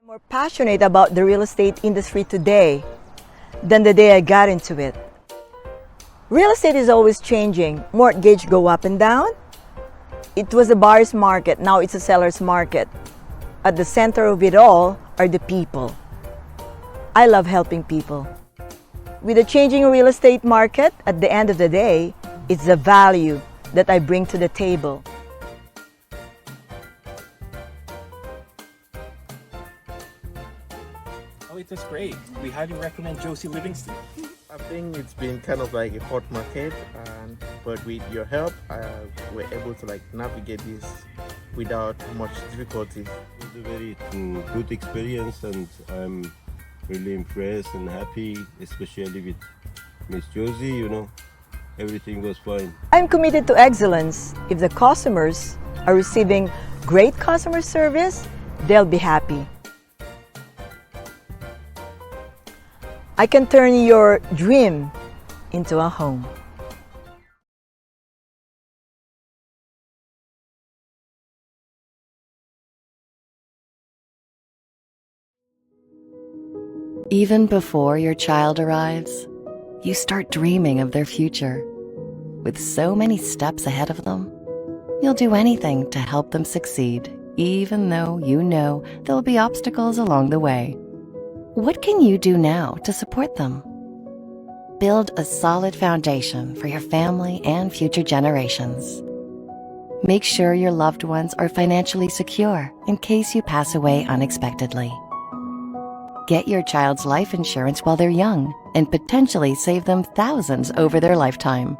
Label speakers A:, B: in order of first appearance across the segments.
A: More passionate about the real estate industry today than the day I got into it. Real estate is always changing. Mortgage go up and down. It was a buyer's market, now it's a seller's market. At the center of it all are the people. I love helping people. With the changing real estate market, at the end of the day, it's the value that I bring to the table.
B: Oh, it was great. We highly recommend Josie Livingston.
C: I think it's been kind of like a hot market, but with your help, we're able to navigate this without much difficulty.
D: It was a very good experience, and I'm really impressed and happy, especially with Miss Josie. Everything was fine.
A: I'm committed to excellence. If the customers are receiving great customer service, they'll be happy. I can turn your dream into a home.
E: Even before your child arrives, you start dreaming of their future. With so many steps ahead of them, you'll do anything to help them succeed, even though you know there'll be obstacles along the way. What can you do now to support them? Build a solid foundation for your family and future generations. Make sure your loved ones are financially secure in case you pass away unexpectedly. Get your child's life insurance while they're young and potentially save them thousands over their lifetime.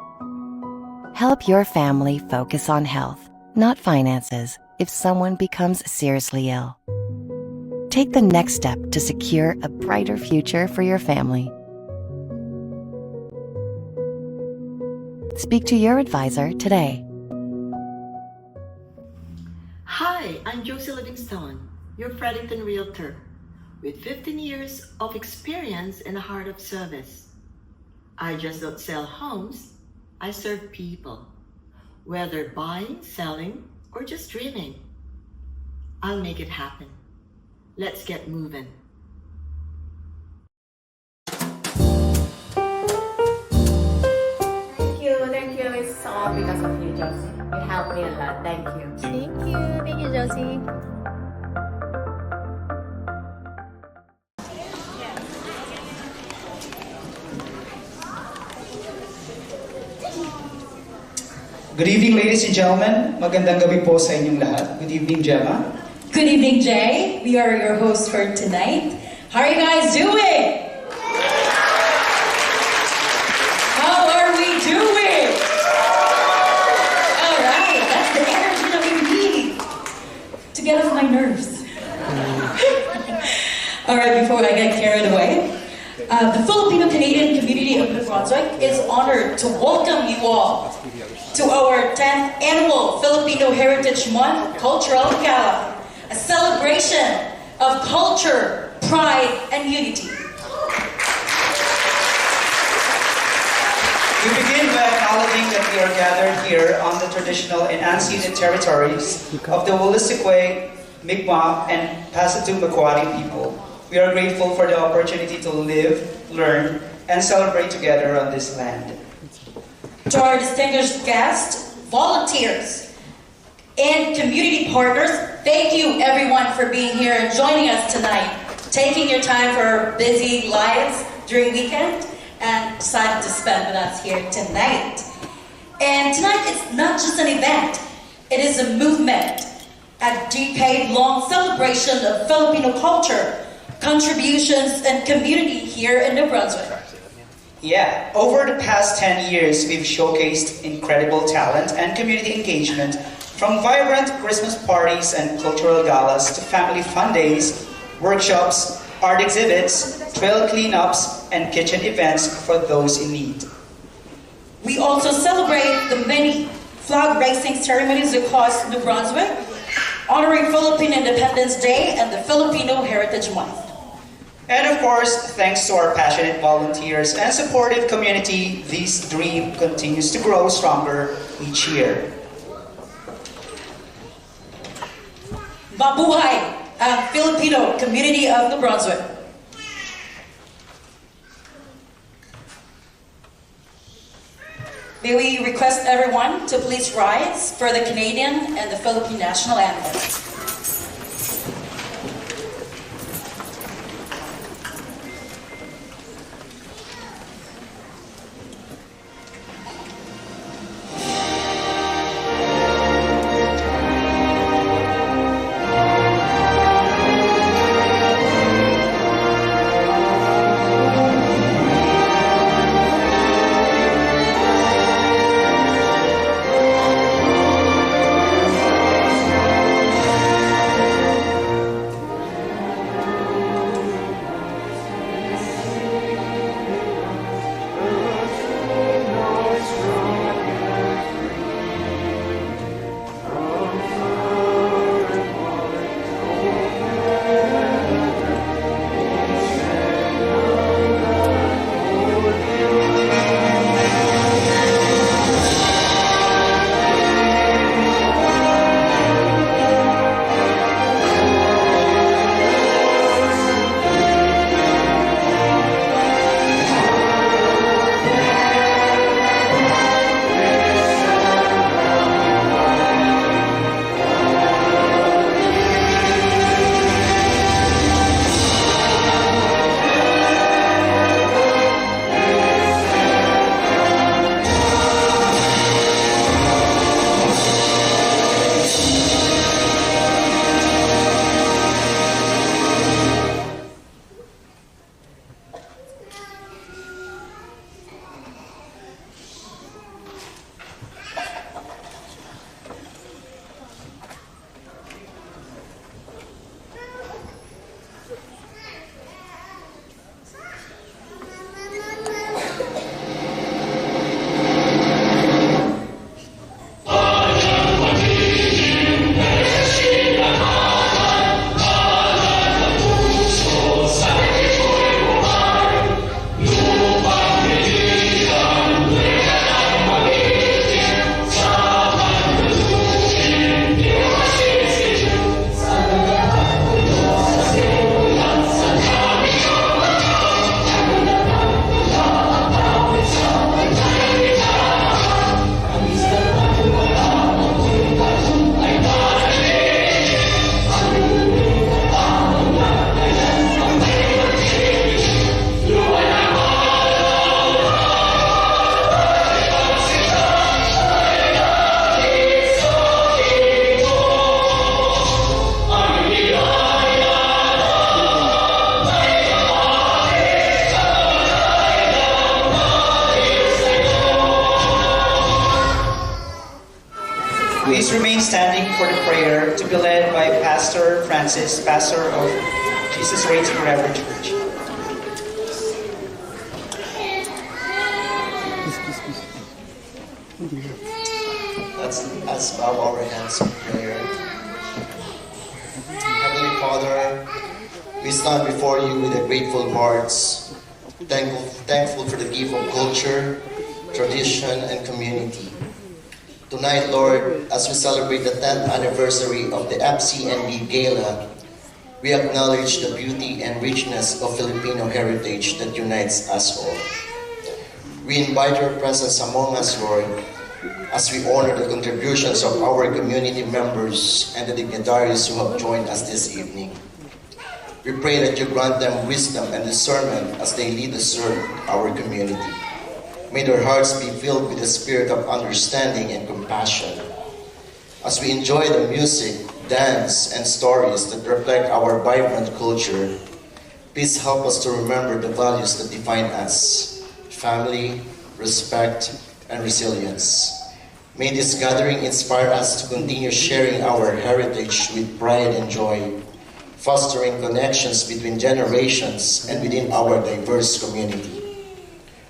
E: Help your family focus on health, not finances, if someone becomes seriously ill. Take the next step to secure a brighter future for your family. Speak to your advisor today.
F: Hi, I'm Josie Livingston, your Fredericton Realtor, with 15 years of experience in the heart of service. I just don't sell homes, I serve people, whether buying, selling, or just dreaming. I'll make it happen. Let's get moving.
G: Thank you. It's all because of you, Josie. You helped me a lot. Thank you.
H: Thank you, Josie.
I: Good evening, ladies and gentlemen. Magandang gabi po sa inyong lahat. Good evening, Gemma.
J: Good evening, Jay. We are your hosts for tonight. How are you guys doing? How are we doing? All right, that's the energy that we need to get off my nerves. All right, before I get carried away, the Filipino-Canadian community of New Brunswick is honored to welcome you all to our 10th Annual Filipino Heritage Month Cultural Gala, a celebration of culture, pride, and unity.
I: We begin by acknowledging that we are gathered here on the traditional and unceded territories of the Wolastoqey, Mi'kmaq, and Pasatuma-Macquarie people. We are grateful for the opportunity to live, learn, and celebrate together on this land.
J: To our distinguished guests, volunteers, and community partners, thank you everyone for being here and joining us tonight, taking your time for our busy lives during weekend and decided to spend with us here tonight. And tonight is not just an event, it is a movement, a decade-long celebration of Filipino culture, contributions, and community here in New Brunswick.
I: Yeah, over the past 10 years, we've showcased incredible talent and community engagement, from vibrant Christmas parties and cultural galas to family fun days, workshops, art exhibits, trail cleanups, and kitchen events for those in need.
J: We also celebrate the many flag raising ceremonies across New Brunswick, honoring Philippine Independence Day and the Filipino Heritage Month.
I: And of course, thanks to our passionate volunteers and supportive community, this dream continues to grow stronger each year.
J: Mabuhay Filipino community of New Brunswick. May we request everyone to please rise for the Canadian and the Philippine national anthem.
I: Please remain standing for the prayer to be led by Pastor Francis, pastor of Jesus Reigns Forever Church.
K: Let's bow our hands in prayer. Heavenly Father, we stand before you with a grateful hearts, thankful for the gift of culture, tradition, and community. Tonight, Lord, as we celebrate the 10th anniversary of the FCNB Gala, we acknowledge the beauty and richness of Filipino heritage that unites us all. We invite your presence among us, Lord, as we honor the contributions of our community members and the dignitaries who have joined us this evening. We pray that you grant them wisdom and discernment as they lead and serve our community. May their hearts be filled with the spirit of understanding and compassion. As we enjoy the music, dance, and stories that reflect our vibrant culture, please help us to remember the values that define us: family, respect, and resilience. May this gathering inspire us to continue sharing our heritage with pride and joy, fostering connections between generations and within our diverse community.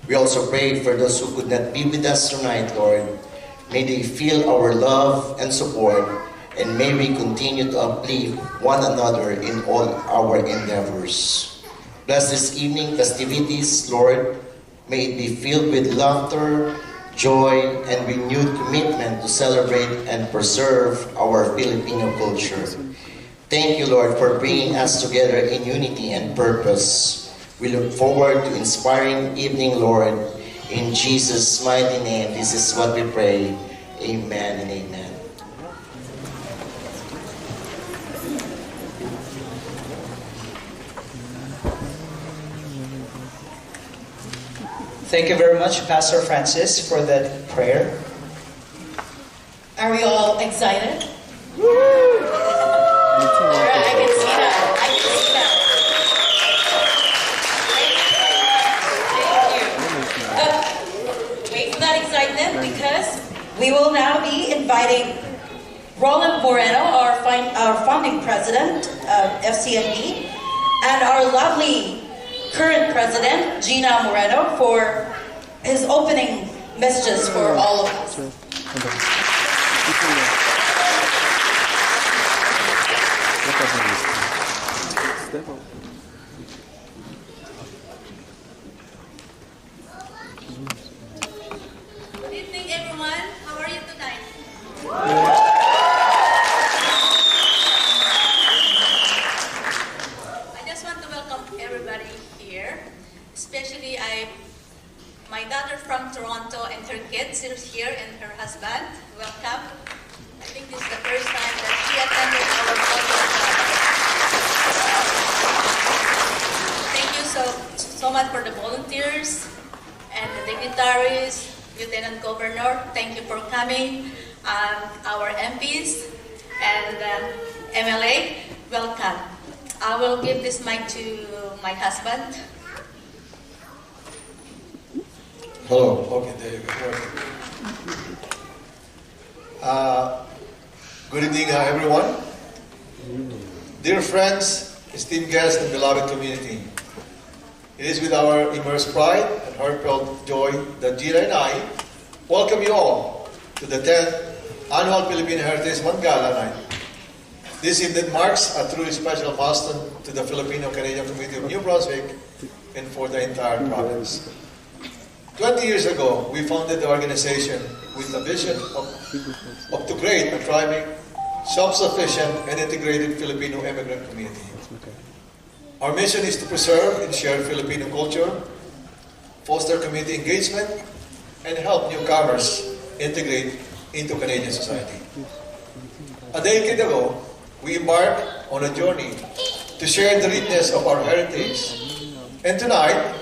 K: We also pray for those who could not be with us tonight, Lord. May they feel our love and support, and may we continue to uplift one another in all our endeavors. Bless this evening festivities, Lord. May it be filled with laughter, joy, and renewed commitment to celebrate and preserve our Filipino culture. Thank you, Lord, for bringing us together in unity and purpose. We look forward to inspiring evening, Lord. In Jesus' mighty name, this is what we pray. Amen and amen.
I: Thank you very much, Pastor Francis, for that prayer.
J: Are we all excited?
G: Sure, I can see that. I can see that.
J: Thank you. Wait for that excitement because we will now be inviting Roland Moreno, our founding president of FCNB, and our lovely current president, Gina Moreno, for his opening messages for all of us.
H: Good evening, everyone. How are you tonight? I just want to welcome everybody here, especially my daughter from Toronto and her kids are here and her husband. Welcome. I think this is the first time that she attended our program. Thank you so much for the volunteers and the dignitaries, Lieutenant Governor. Thank you for coming. Our MPs and MLA, welcome. I will give this mic to my husband.
L: Hello. Okay, there you go. Good evening, everyone. Dear friends, esteemed guests, and beloved community. It is with our immense pride and heartfelt joy that Gina and I welcome you all to the 10th Annual Filipino Heritage Month Gala night. This evening marks a truly special milestone to the Filipino-Canadian community of New Brunswick and for the entire province. 20 years ago, we founded the organization with a vision of to create a thriving, self-sufficient, and integrated Filipino immigrant community. Our mission is to preserve and share Filipino culture, foster community engagement, and help newcomers integrate into Canadian society. A decade ago, we embarked on a journey to share the richness of our heritage, and tonight,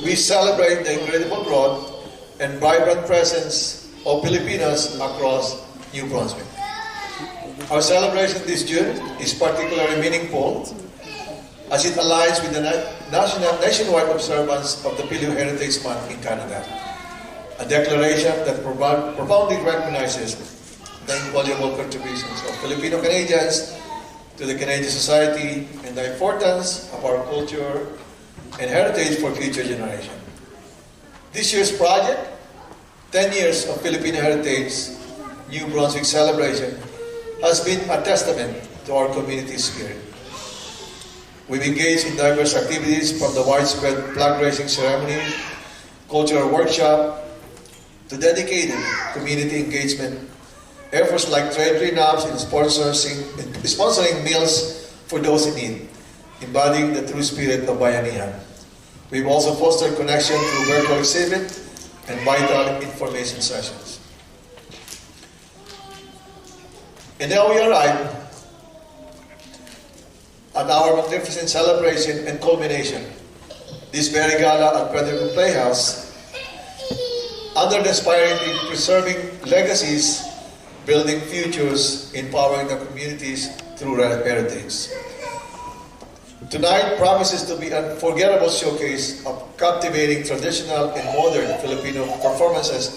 L: we celebrate the incredible growth and vibrant presence of Filipinos across New Brunswick. Our celebration this June is particularly meaningful as it aligns with the nationwide observance of the Filipino Heritage Month in Canada, a declaration that profoundly recognizes the invaluable contributions of Filipino-Canadians to the Canadian society and the importance of our culture and heritage for future generations. This year's project, 10 years of Filipino Heritage New Brunswick celebration, has been a testament to our community spirit. We've engaged in diverse activities from the widespread flag raising ceremony, cultural workshop, to dedicated community engagement, efforts like trade cleanups and sponsoring meals for those in need, embodying the true spirit of Bayanihan. We've also fostered connection through virtual exhibit and vital information sessions. And now we arrive at our magnificent celebration and culmination, this very gala at Frederick Playhouse, under the inspiring preserving legacies, building futures, empowering the communities through heritage. Tonight promises to be an unforgettable showcase of captivating traditional and modern Filipino performances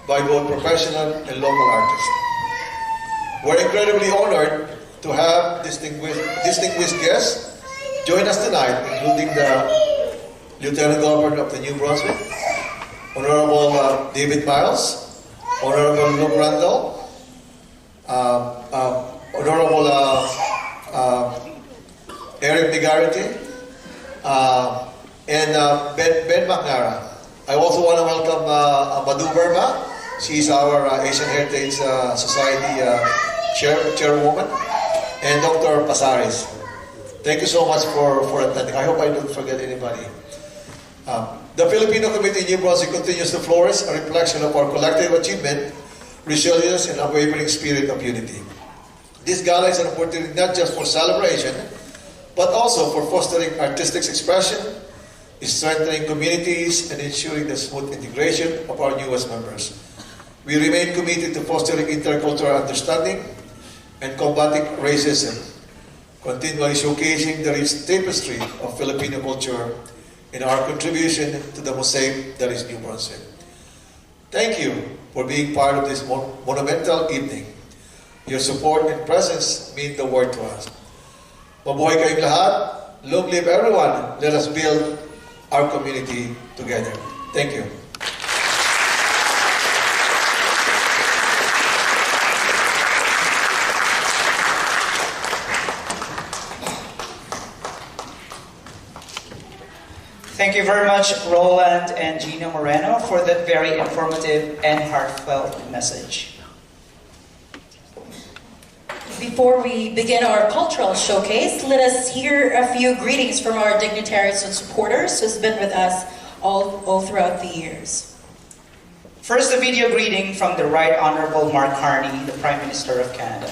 L: by both professional and local artists. We're incredibly honored to have distinguished guests join us tonight, including the Lieutenant Governor of the New Brunswick, Honorable David Miles, Honorable Luke Randall, Honorable Eric Migarity, and Ben McNara. I also want to welcome Madhu Verma. She's our Asian Heritage Society chairwoman. and Dr. Pasares. Thank you so much for attending. I hope I don't forget anybody. The Filipino community in New Brunswick continues to flourish, a reflection of our collective achievement, resilience, and unwavering spirit of unity. This gala is an opportunity not just for celebration, but also for fostering artistic expression, strengthening communities, and ensuring the smooth integration of our newest members. We remain committed to fostering intercultural understanding and combating racism, continually showcasing the rich tapestry of Filipino culture in our contribution to the mosaic that is New Brunswick. Thank you for being part of this monumental evening. Your support and presence mean the world to us. Mabuhay kayong lahat. Long live everyone. Let us build our community together. Thank you.
I: Thank you very much, Roland and Gino Moreno, for that very informative and heartfelt message.
J: Before we begin our cultural showcase, let us hear a few greetings from our dignitaries and supporters who's been with us all throughout the years.
I: First, a video greeting from the Right Honorable Mark Carney, the Prime Minister of Canada.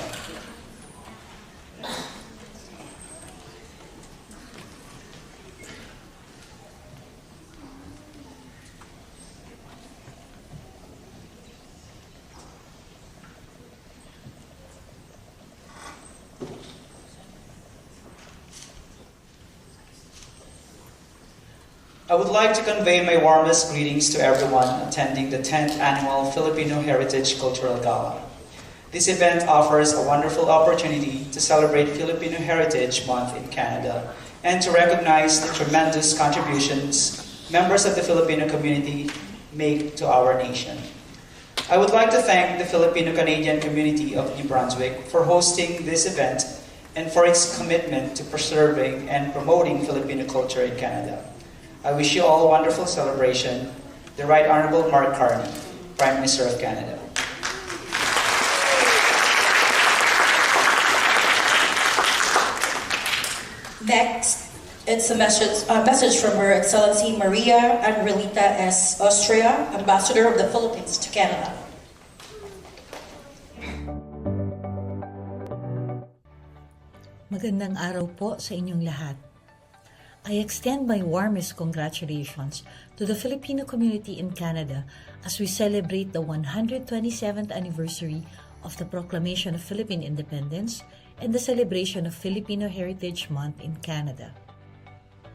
I: I would like to convey my warmest greetings to everyone attending the 10th Annual Filipino Heritage Cultural Gala. This event offers a wonderful opportunity to celebrate Filipino Heritage Month in Canada and to recognize the tremendous contributions members of the Filipino community make to our nation. I would like to thank the Filipino-Canadian community of New Brunswick for hosting this event and for its commitment to preserving and promoting Filipino culture in Canada. I wish you all a wonderful celebration. The Right Honorable Mark Carney, Prime Minister of Canada.
J: Next, it's a message from Her Excellency Maria Anrelita S. Austria, Ambassador of the Philippines to Canada.
M: Magandang araw po sa inyong lahat. I extend my warmest congratulations to the Filipino community in Canada as we celebrate the 127th anniversary of the Proclamation of Philippine Independence and the celebration of Filipino Heritage Month in Canada.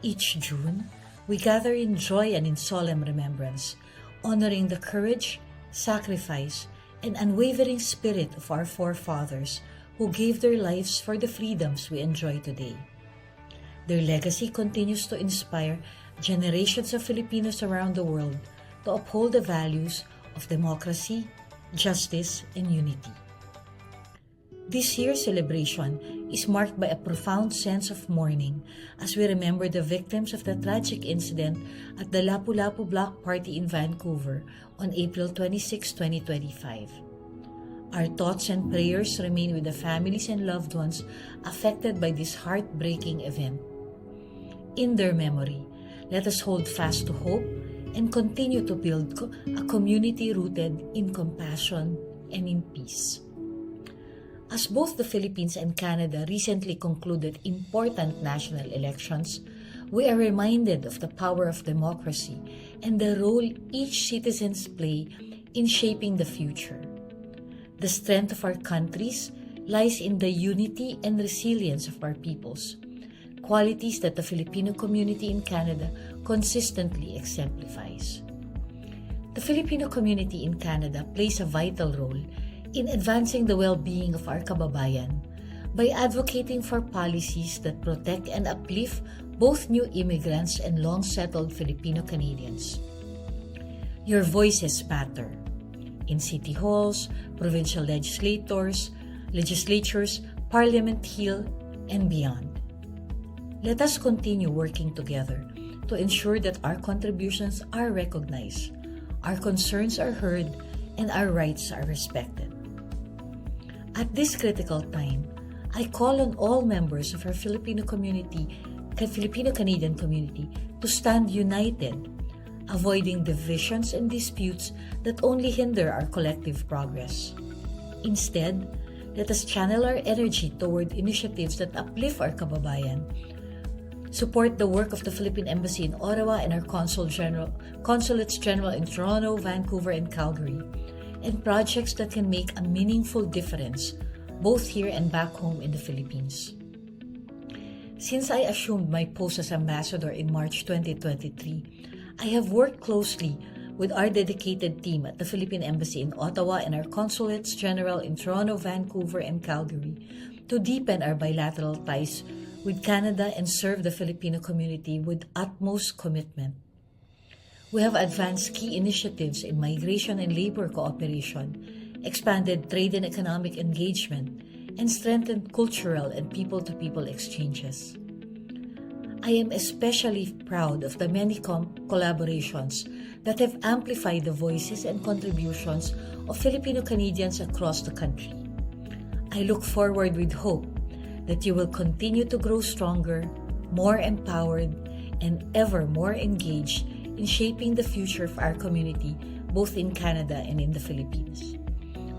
M: Each June, we gather in joy and in solemn remembrance, honoring the courage, sacrifice, and unwavering spirit of our forefathers who gave their lives for the freedoms we enjoy today. Their legacy continues to inspire generations of Filipinos around the world to uphold the values of democracy, justice, and unity. This year's celebration is marked by a profound sense of mourning as we remember the victims of the tragic incident at the Lapu-Lapu Block Party in Vancouver on April 26, 2025. Our thoughts and prayers remain with the families and loved ones affected by this heartbreaking event. In their memory, let us hold fast to hope and continue to build a community rooted in compassion and in peace. As both the Philippines and Canada recently concluded important national elections, we are reminded of the power of democracy and the role each citizen plays in shaping the future. The strength of our countries lies in the unity and resilience of our peoples, qualities that the Filipino community in Canada consistently exemplifies. The Filipino community in Canada plays a vital role in advancing the well-being of our kababayan by advocating for policies that protect and uplift both new immigrants and long-settled Filipino-Canadians. Your voices matter in city halls, provincial legislatures, Parliament Hill, and beyond. Let us continue working together to ensure that our contributions are recognized, our concerns are heard, and our rights are respected. At this critical time, I call on all members of our Filipino-Canadian community to stand united, avoiding divisions and disputes that only hinder our collective progress. Instead, let us channel our energy toward initiatives that uplift our kababayan, support the work of the Philippine Embassy in Ottawa and our consulates general in Toronto, Vancouver, and Calgary, and projects that can make a meaningful difference both here and back home in the Philippines. Since I assumed my post as ambassador in March 2023, I have worked closely with our dedicated team at the Philippine Embassy in Ottawa and our consulates general in Toronto, Vancouver, and Calgary to deepen our bilateral ties with Canada and serve the Filipino community with utmost commitment. We have advanced key initiatives in migration and labor cooperation, expanded trade and economic engagement, and strengthened cultural and people-to-people exchanges. I am especially proud of the many collaborations that have amplified the voices and contributions of Filipino Canadians across the country. I look forward with hope that you will continue to grow stronger, more empowered, and ever more engaged in shaping the future of our community, both in Canada and in the Philippines.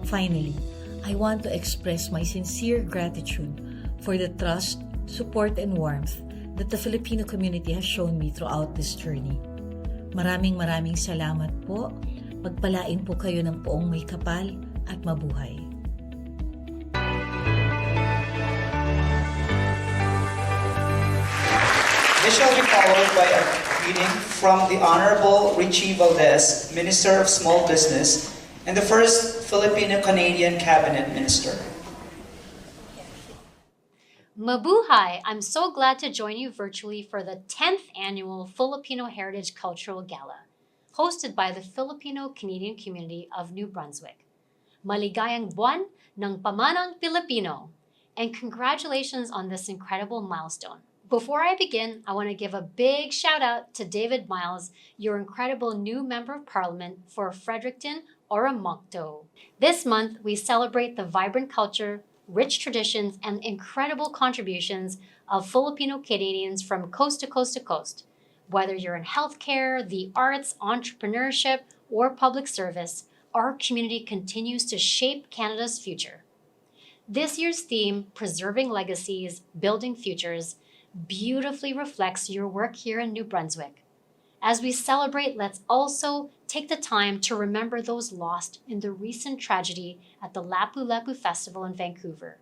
M: Finally, I want to express my sincere gratitude for the trust, support, and warmth that the Filipino community has shown me throughout this journey. Maraming salamat po. Pagpalain po kayo ng poong may kapal at mabuhay.
I: This shall be followed by a reading from the Honorable Richie Valdez, Minister of Small Business, and the first Filipino-Canadian Cabinet Minister.
N: Mabuhay! I'm so glad to join you virtually for the 10th Annual Filipino Heritage Cultural Gala, hosted by the Filipino-Canadian community of New Brunswick. Maligayang buwan ng pamanang Pilipino, and congratulations on this incredible milestone. Before I begin, I want to give a big shout out to David Miles, your incredible new Member of Parliament for Fredericton, Oromocto. This month, we celebrate the vibrant culture, rich traditions, and incredible contributions of Filipino Canadians from coast to coast to coast. Whether you're in healthcare, the arts, entrepreneurship, or public service, our community continues to shape Canada's future. This year's theme, Preserving Legacies, Building Futures, beautifully reflects your work here in New Brunswick. As we celebrate, let's also take the time to remember those lost in the recent tragedy at the Lapu-Lapu Festival in Vancouver.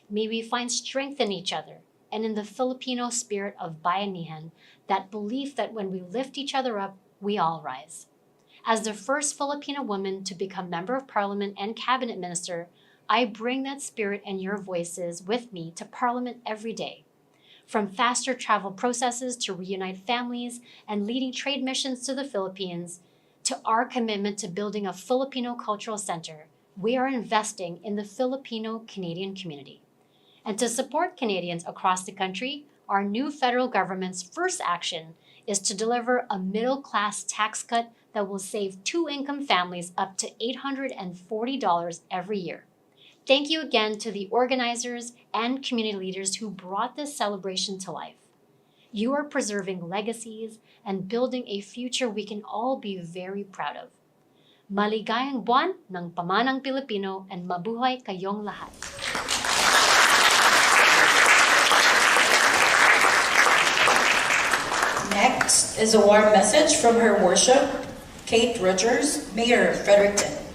N: May we find strength in each other and in the Filipino spirit of bayanihan, that belief that when we lift each other up, we all rise. As the first Filipino woman to become Member of Parliament and Cabinet Minister, I bring that spirit and your voices with me to Parliament every day. From faster travel processes to reunite families and leading trade missions to the Philippines, to our commitment to building a Filipino cultural center, we are investing in the Filipino-Canadian community. And to support Canadians across the country, our new federal government's first action is to deliver a middle-class tax cut that will save two-income families up to $840 every year. Thank you again to the organizers and community leaders who brought this celebration to life. You are preserving legacies and building a future we can all be very proud of. Maligayang buwan ng pamanang Pilipino, and mabuhay kayong lahat.
J: Next is a warm message from Her Worship, Kate Rogers, Mayor of Fredericton.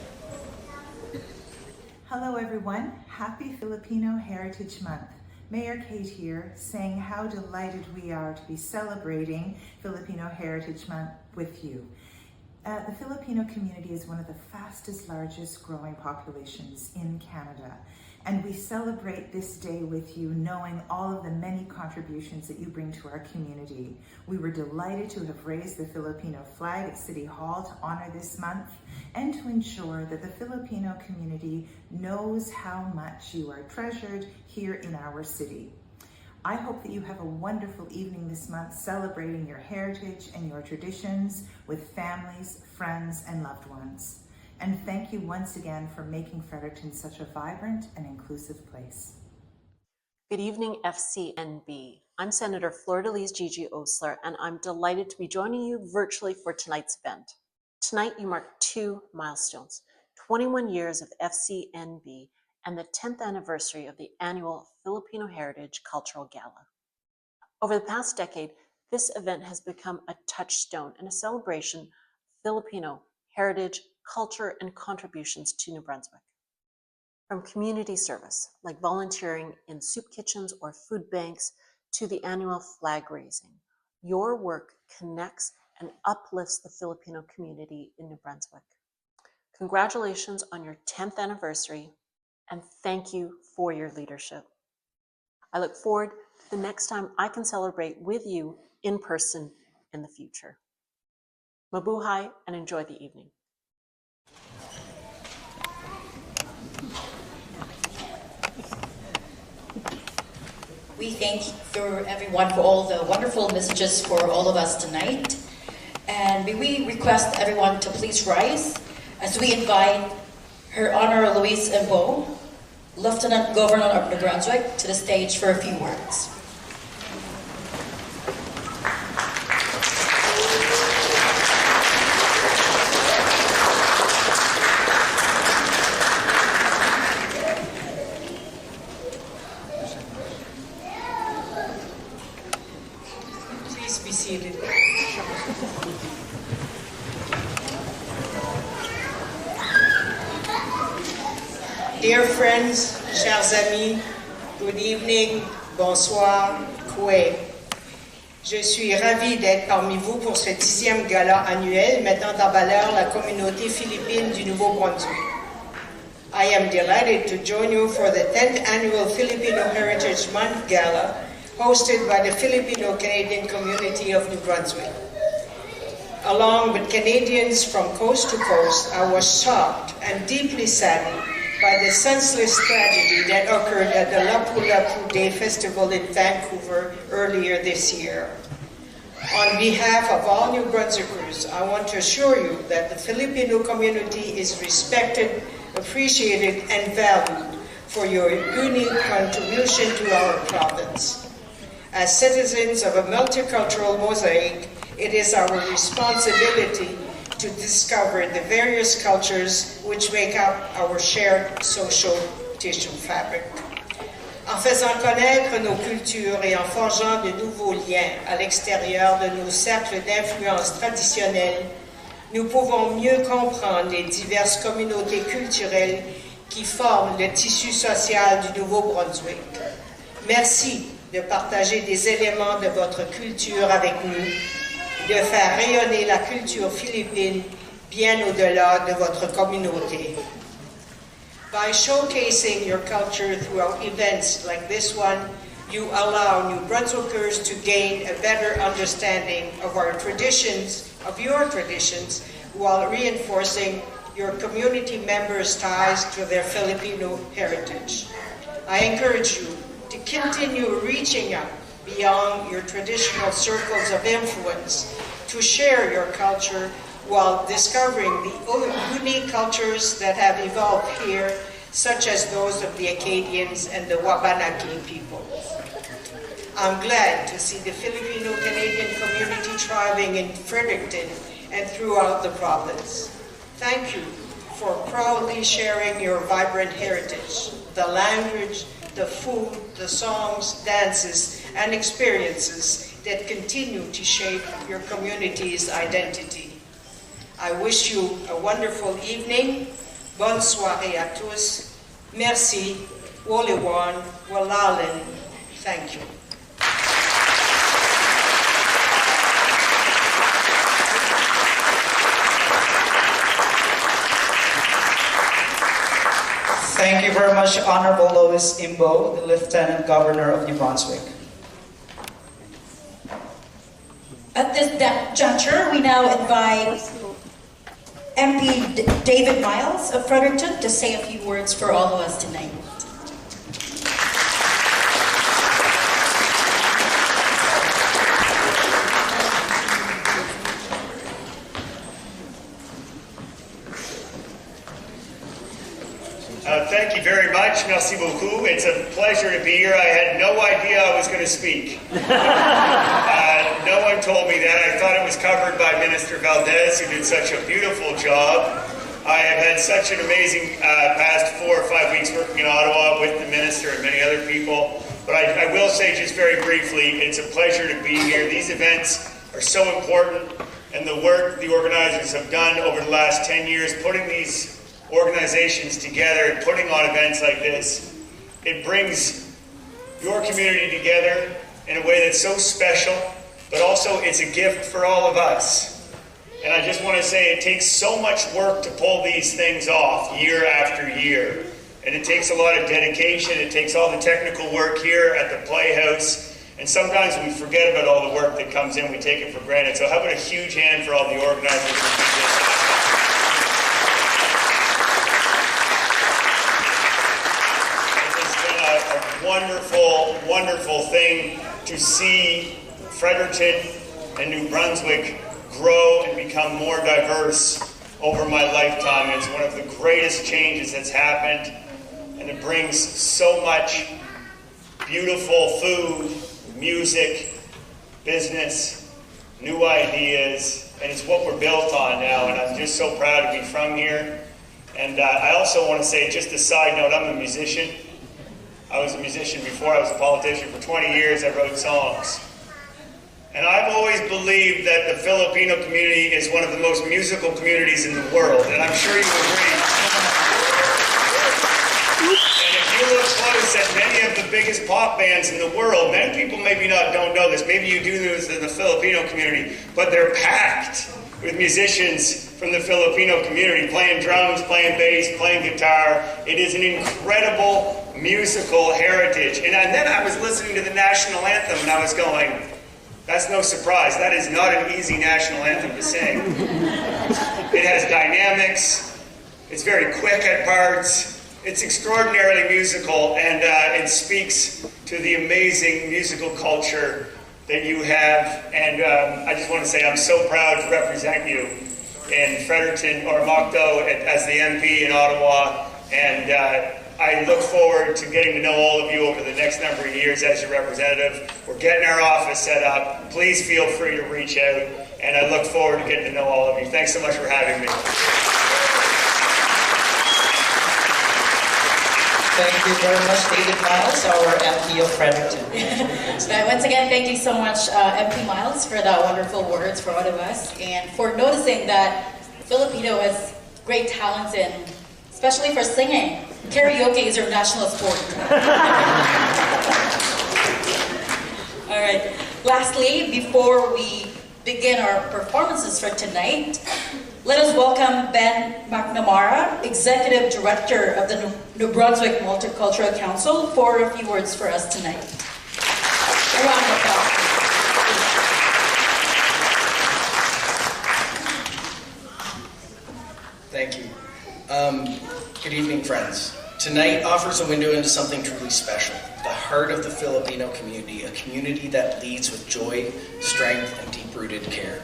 O: Hello everyone, happy Filipino Heritage Month. Mayor Kate here, saying how delighted we are to be celebrating Filipino Heritage Month with you. The Filipino community is one of the fastest, largest growing populations in Canada, and we celebrate this day with you, knowing all of the many contributions that you bring to our community. We were delighted to have raised the Filipino flag at City Hall to honor this month and to ensure that the Filipino community knows how much you are treasured here in our city. I hope that you have a wonderful evening this month celebrating your heritage and your traditions with families, friends, and loved ones. And thank you once again for making Fredericton such a vibrant and inclusive place.
P: Good evening, FCNB. I'm Senator Fleur-de-Lis Gigi Osler, and I'm delighted to be joining you virtually for tonight's event. Tonight, you mark two milestones, 21 years of FCNB and the 10th anniversary of the annual Filipino Heritage Cultural Gala. Over the past decade, this event has become a touchstone and a celebration of Filipino heritage, culture, and contributions to New Brunswick. From community service, like volunteering in soup kitchens or food banks, to the annual flag raising, your work connects and uplifts the Filipino community in New Brunswick. Congratulations on your 10th anniversary, and thank you for your leadership. I look forward to the next time I can celebrate with you in person in the future. Mabuhay and enjoy the evening.
J: We thank everyone for all the wonderful messages for all of us tonight. And we request everyone to please rise as we invite Her Honor Louise Imbo, Lieutenant Governor of New Brunswick, to the stage for a few words.
Q: Dear friends, chers amis, good evening, bonsoir, koué. Je suis ravie d'être parmi vous pour ce 10e gala annuel mettant en valeur la communauté philippine du Nouveau-Brunswick. I am delighted to join you for the 10th Annual Filipino Heritage Month Gala hosted by the Filipino-Canadian community of New Brunswick. Along with Canadians from coast to coast, I was shocked and deeply saddened by the senseless tragedy that occurred at the Lapu-Lapu Day Festival in Vancouver earlier this year. On behalf of all New Brunswickers, I want to assure you that the Filipino community is respected, appreciated, and valued for your unique contribution to our province. As citizens of a multicultural mosaic, it is our responsibility to discover the various cultures which make up our shared social tissue fabric. En faisant connaître nos cultures et en forgeant de nouveaux liens à l'extérieur de nos cercles d'influence traditionnels, nous pouvons mieux comprendre les diverses communautés culturelles qui forment le tissu social du Nouveau-Brunswick. Merci de partager des éléments de votre culture avec nous, de faire rayonner la culture philippine bien au-delà de votre communauté. By showcasing your culture throughout events like this one, you allow New Brunswickers to gain a better understanding of our traditions, of your traditions, while reinforcing your community members' ties to their Filipino heritage. I encourage you to continue reaching out beyond your traditional circles of influence, to share your culture while discovering the unique cultures that have evolved here, such as those of the Acadians and the Wabanaki people. I'm glad to see the Filipino-Canadian community thriving in Fredericton and throughout the province. Thank you for proudly sharing your vibrant heritage, the language, the food, the songs, dances, and experiences that continue to shape your community's identity. I wish you a wonderful evening. Bonne soirée à tous. Merci. Woliwan. Walalen. Thank you.
I: Thank you very much, Honorable Louise Imbo, the Lieutenant Governor of New Brunswick.
J: At this juncture, we now invite MP David Miles of Fredericton to say a few words for all of us tonight.
R: Thank you very much. Merci beaucoup. It's a pleasure to be here. I had no idea I was going to speak. No one told me that. I thought it was covered by Minister Valdez, who did such a beautiful job. I have had such an amazing past 4 or 5 weeks working in Ottawa with the minister and many other people. But I will say just very briefly, it's a pleasure to be here. These events are so important, and the work the organizers have done over the last 10 years, putting these organizations together and putting on events like this, it brings your community together in a way that's so special, but also it's a gift for all of us. And I just want to say it takes so much work to pull these things off year after year. And it takes a lot of dedication. It takes all the technical work here at the Playhouse. And sometimes we forget about all the work that comes in. We take it for granted. So how about a huge hand for all the organizers who do this? Wonderful, wonderful thing to see Fredericton and New Brunswick grow and become more diverse over my lifetime. It's one of the greatest changes that's happened, and it brings so much beautiful food, music, business, new ideas, and it's what we're built on now, and I'm just so proud to be from here. And I also want to say, just a side note, I'm a musician. I was a musician before I was a politician. For 20 years, I wrote songs. And I've always believed that the Filipino community is one of the most musical communities in the world, and I'm sure you agree. And if you look close at many of the biggest pop bands in the world, many people maybe don't know this, maybe you do this in the Filipino community, but they're packed with musicians from the Filipino community, playing drums, playing bass, playing guitar. It is an incredible musical heritage. And then I was listening to the national anthem and I was going, that's no surprise. That is not an easy national anthem to sing. It has dynamics. It's very quick at parts. It's extraordinarily musical, and it speaks to the amazing musical culture that you have. And I just want to say I'm so proud to represent you in Fredericton or Mocto as the MP in Ottawa. And I look forward to getting to know all of you over the next number of years as your representative. We're getting our office set up. Please feel free to reach out. And I look forward to getting to know all of you. Thanks so much for having me.
I: Thank you very much, David Miles, our MP of Fredericton.
J: Once again, thank you so much, MP Miles, for the wonderful words for all of us, and for noticing that Filipino has great talent in, especially for singing. Karaoke is our national sport. All right. Lastly, before we begin our performances for tonight, let us welcome Ben McNamara, Executive Director of the New Brunswick Multicultural Council, for a few words for us tonight. A round of applause.
S: Thank you. Good evening, friends. Tonight offers a window into something truly special, the heart of the Filipino community, a community that leads with joy, strength, and deep-rooted care.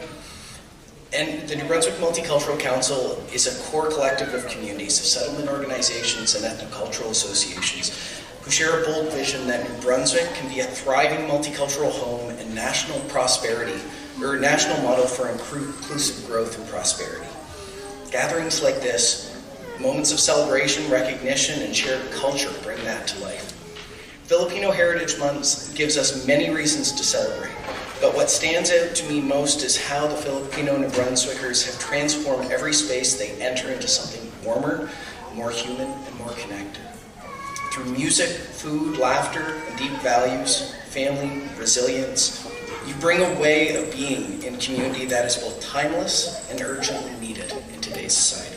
S: And the New Brunswick Multicultural Council is a core collective of communities, of settlement organizations and ethnocultural associations who share a bold vision that New Brunswick can be a thriving multicultural home and national prosperity, or a national model for inclusive growth and prosperity. Gatherings like this, moments of celebration, recognition, and shared culture bring that to life. Filipino Heritage Month gives us many reasons to celebrate, but what stands out to me most is how the Filipino New Brunswickers have transformed every space they enter into something warmer, more human, and more connected. Through music, food, laughter, and deep values, family, resilience, you bring a way of being in community that is both timeless and urgently needed in today's society.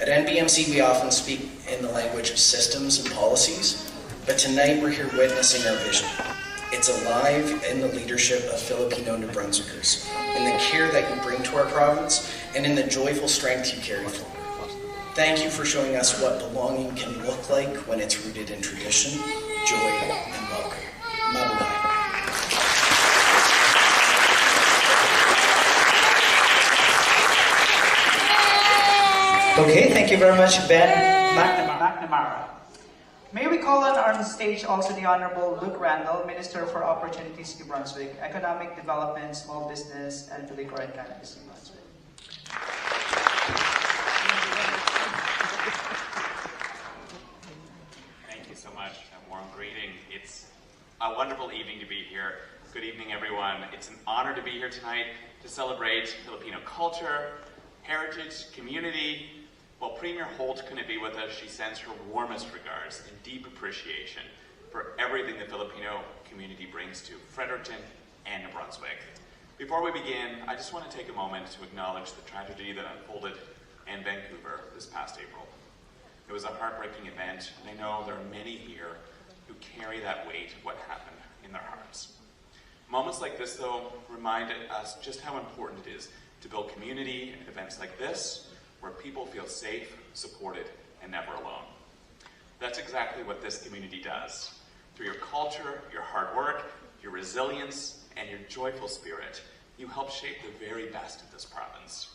S: At NBMC, we often speak in the language of systems and policies, but tonight we're here witnessing our vision. It's alive in the leadership of Filipino New Brunswickers, in the care that you bring to our province, and in the joyful strength you carry forward. Thank you for showing us what belonging can look like when it's rooted in tradition, joy, and welcome. Mabuhay.
I: Okay, thank you very much, Ben McNamara. May we call on stage also the Honorable Luke Randall, Minister for Opportunities, New Brunswick, Economic Development, Small Business, and Liquor and Cannabis, New Brunswick.
T: Thank you so much. A warm greeting. It's a wonderful evening to be here. Good evening, everyone. It's an honor to be here tonight to celebrate Filipino culture, heritage, community. While Premier Holt couldn't be with us, she sends her warmest regards and deep appreciation for everything the Filipino community brings to Fredericton and New Brunswick. Before we begin, I just want to take a moment to acknowledge the tragedy that unfolded in Vancouver this past April. It was a heartbreaking event, and I know there are many here who carry that weight of what happened in their hearts. Moments like this, though, remind us just how important it is to build community at events like this, where people feel safe, supported, and never alone. That's exactly what this community does. Through your culture, your hard work, your resilience, and your joyful spirit, you help shape the very best of this province.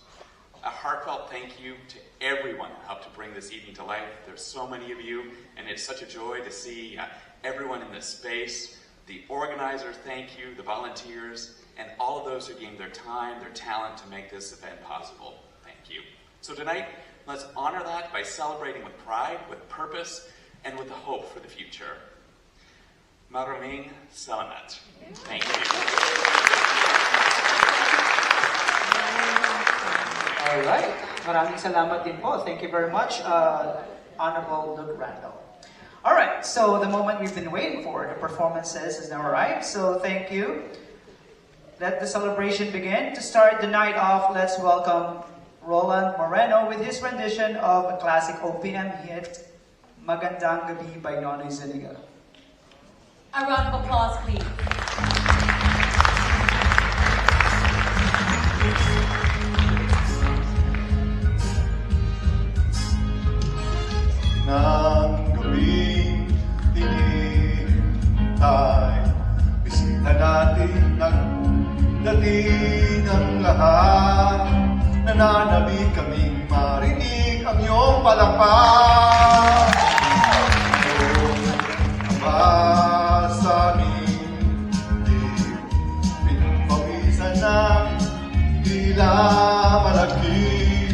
T: A heartfelt thank you to everyone who helped to bring this evening to life. There's so many of you, and it's such a joy to see everyone in this space. The organizers, thank you, the volunteers, and all of those who gave their time, their talent to make this event possible. Thank you. So tonight, let's honor that by celebrating with pride, with purpose, and with the hope for the future. Maraming salamat. Thank you.
I: All right. Maraming salamat din po. Thank you very much, Honorable Luke Randall. All right, so the moment we've been waiting for, the performances, has now arrived. So thank you. Let the celebration begin. To start the night off, let's welcome Roland Moreno with his rendition of a classic OPM hit, Magandang Gabi by Nonoy Zuniga.
J: A round of applause, please.
L: Nang gabing hinihintay, bisita natin nagdating ang lahat. Nananabik kaming marinig ang iyong palakpak. Ama sa amin, di pinagpawisan ng tila malaki.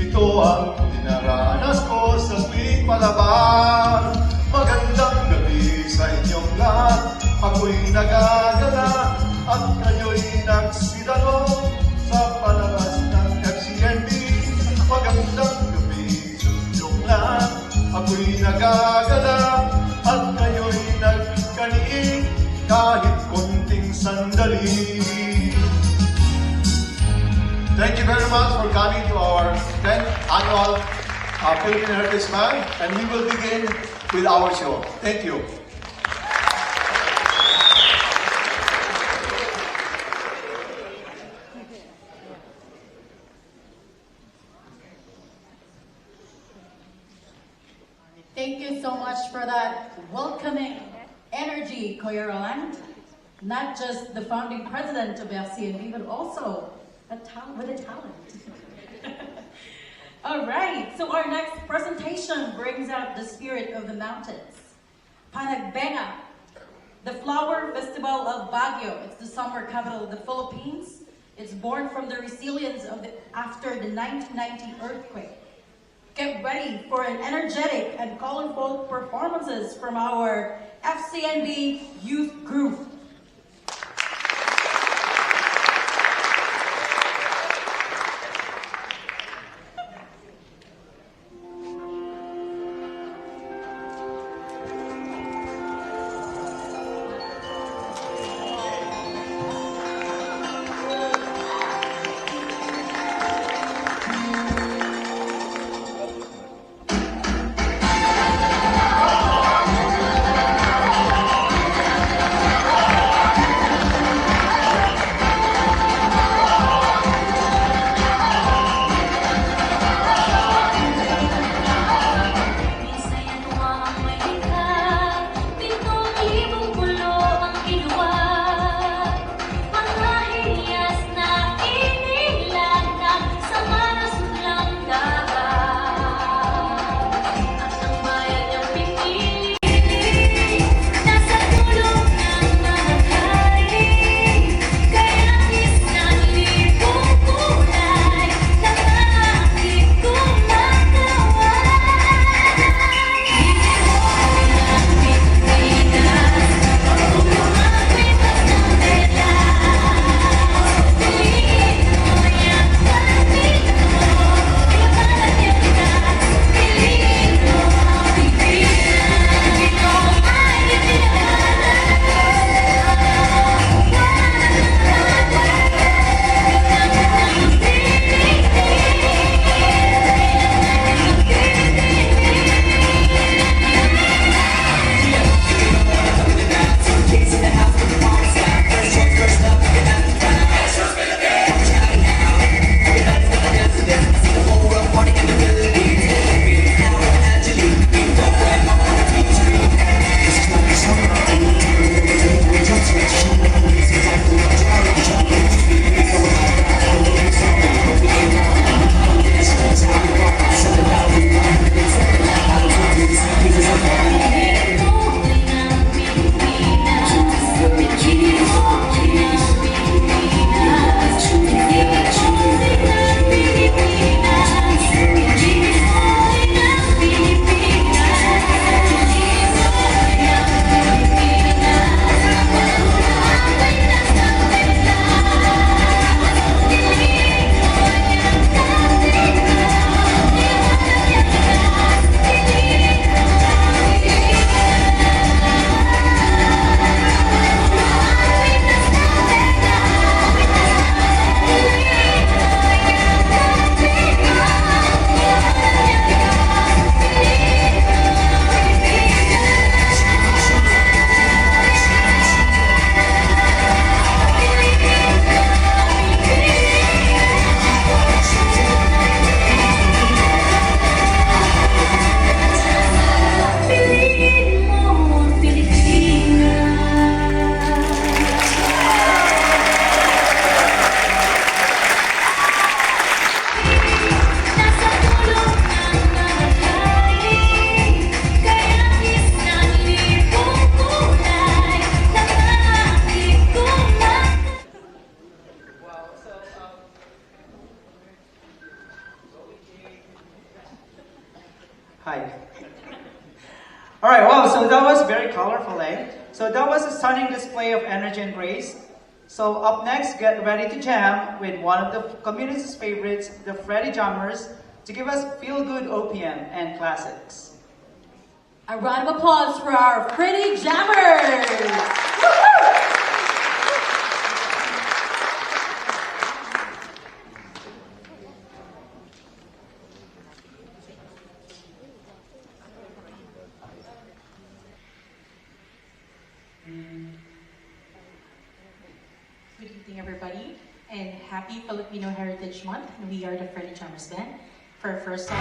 L: Ito ang dinaranas ko sa tuwing palabas. Magandang gabi sa inyong lahat. Ako'y nagagala at kayo'y nagsidalo sa palabas ng FCNB. Magandang gabi sa inyong lahat. Ako'y nagagala at kayo'y nagkaniig kahit konting sandali. Thank you very much for coming to our 10th Annual Filipino Heritage Month, and we will begin with our show. Thank you.
J: Thank you so much for that welcoming energy, Kuya Roland. Not just the founding president of FCNB, but also with a talent. All right, so our next presentation brings out the spirit of the mountains. Panagbenga, the flower festival of Baguio. It's the summer capital of the Philippines. It's born from the resilience of after the 1990 earthquake. Get ready for an energetic and colorful performances from our FCNB youth group.
I: Hi. All right, wow, so that was very colorful, eh? So that was a stunning display of energy and grace. So up next, get ready to jam with one of the community's favorites, the Freddie Jammers, to give us feel-good OPM and classics.
J: A round of applause for our Freddie Jammers!
U: Good evening, everybody, and happy Filipino Heritage Month. We are the Freddie Jammers Band for our first song.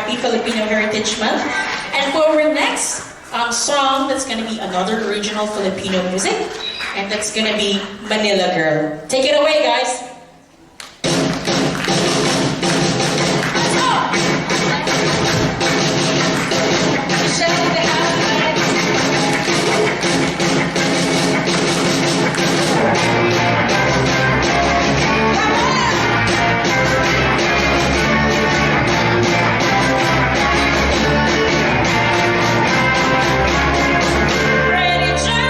J: happy Filipino Heritage Month. And for our next song, that's going to be another original Filipino music, and that's going to be Manila Girl. Take it away, guys.
V: Ready to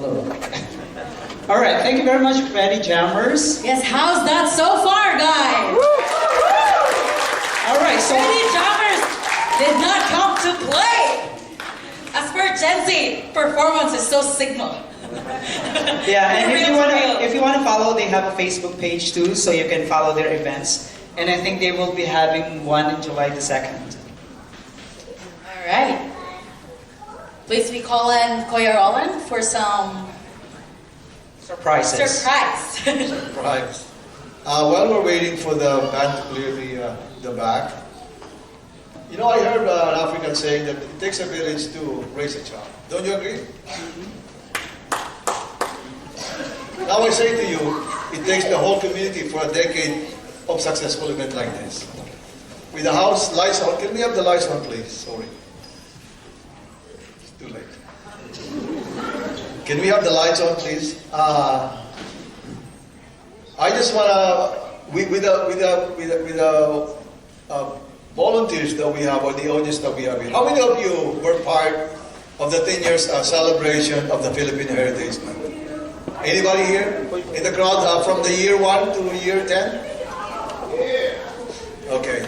I: Hello. All right, thank you very much, Ready Jammers.
J: Yes, how's that so far, guys?
I: All right, so
J: Ready Jammers did not come to play. As per Gen Z, performance is so signal.
I: yeah, and if you wanna follow, they have a Facebook page too, so you can follow their events. And I think they will be having one in July the 2nd.
J: All right. Please we call in Kuya Roland for some
I: surprises.
L: Surprise. While we're waiting for the band to clear the back, you know, I heard an African saying that it takes a village to raise a child. Don't you agree? Now I say to you, it takes the whole community for a decade of successful event like this. With the house lights on, can we have the lights on, please? Sorry. It's too late. Can we have the lights on, please? I just wanna, with the volunteers that we have, or the audience that we have here, how many of you were part of the 10 years celebration of the Filipino Heritage Month? Anybody here in the crowd from the year 1 to year 10? Okay.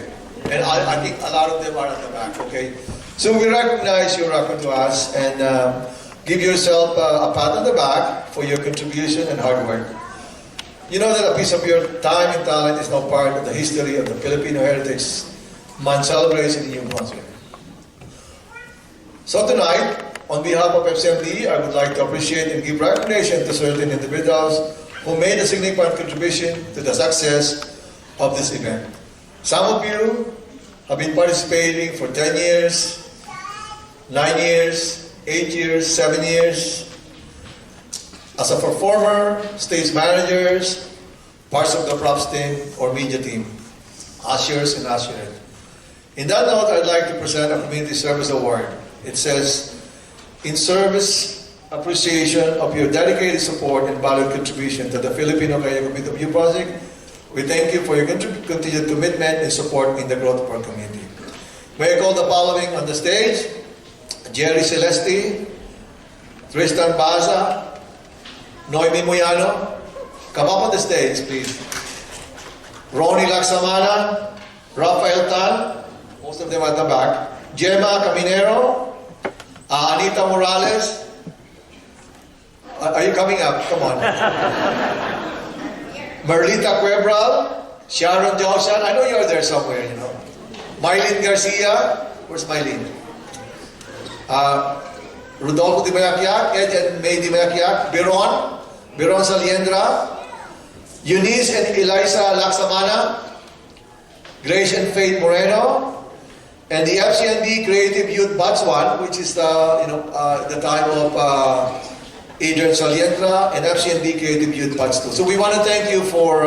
L: And I think a lot of them are at the back, okay? So we recognize your record to us and give yourself a pat on the back for your contribution and hard work. You know that a piece of your time and talent is now part of the history of the Filipino Heritage Month celebration in New Brunswick. So tonight, on behalf of FCNB, I would like to appreciate and give recognition to certain individuals who made a significant contribution to the success of this event. Some of you have been participating for 10 years, 9 years, 8 years, 7 years, as a performer, stage managers, parts of the props team, or media team, ushers and usherettes. In that note, I'd like to present a Community Service Award. It says, in service appreciation of your dedicated support and valued contribution to the Filipino-Canadian Community of New Brunswick, we thank you for your continued commitment and support in the growth of our community. May I call the following on the stage: Jerry Celesti, Tristan Baza, Noemi Moyano. Come up on the stage, please. Ronnie Laksamana, Rafael Tan, most of them at the back. Gemma Caminero, Anita Morales. Are you coming up? Come on. Merlita Cuebral, Sharon Johnson. I know you're there somewhere, you know. Mylene Garcia. Where's Mylene? Rodolfo Di Mayakiak, Ed and May Di Mayakiak, Biron Saliendra, Eunice and Eliza Laksamana, Grace and Faith Moreno, and the FCNB Creative Youth Batch 1, which is the time of Adrian Saliendra, and FCNB Creative Youth Batch 2. So we want to thank you for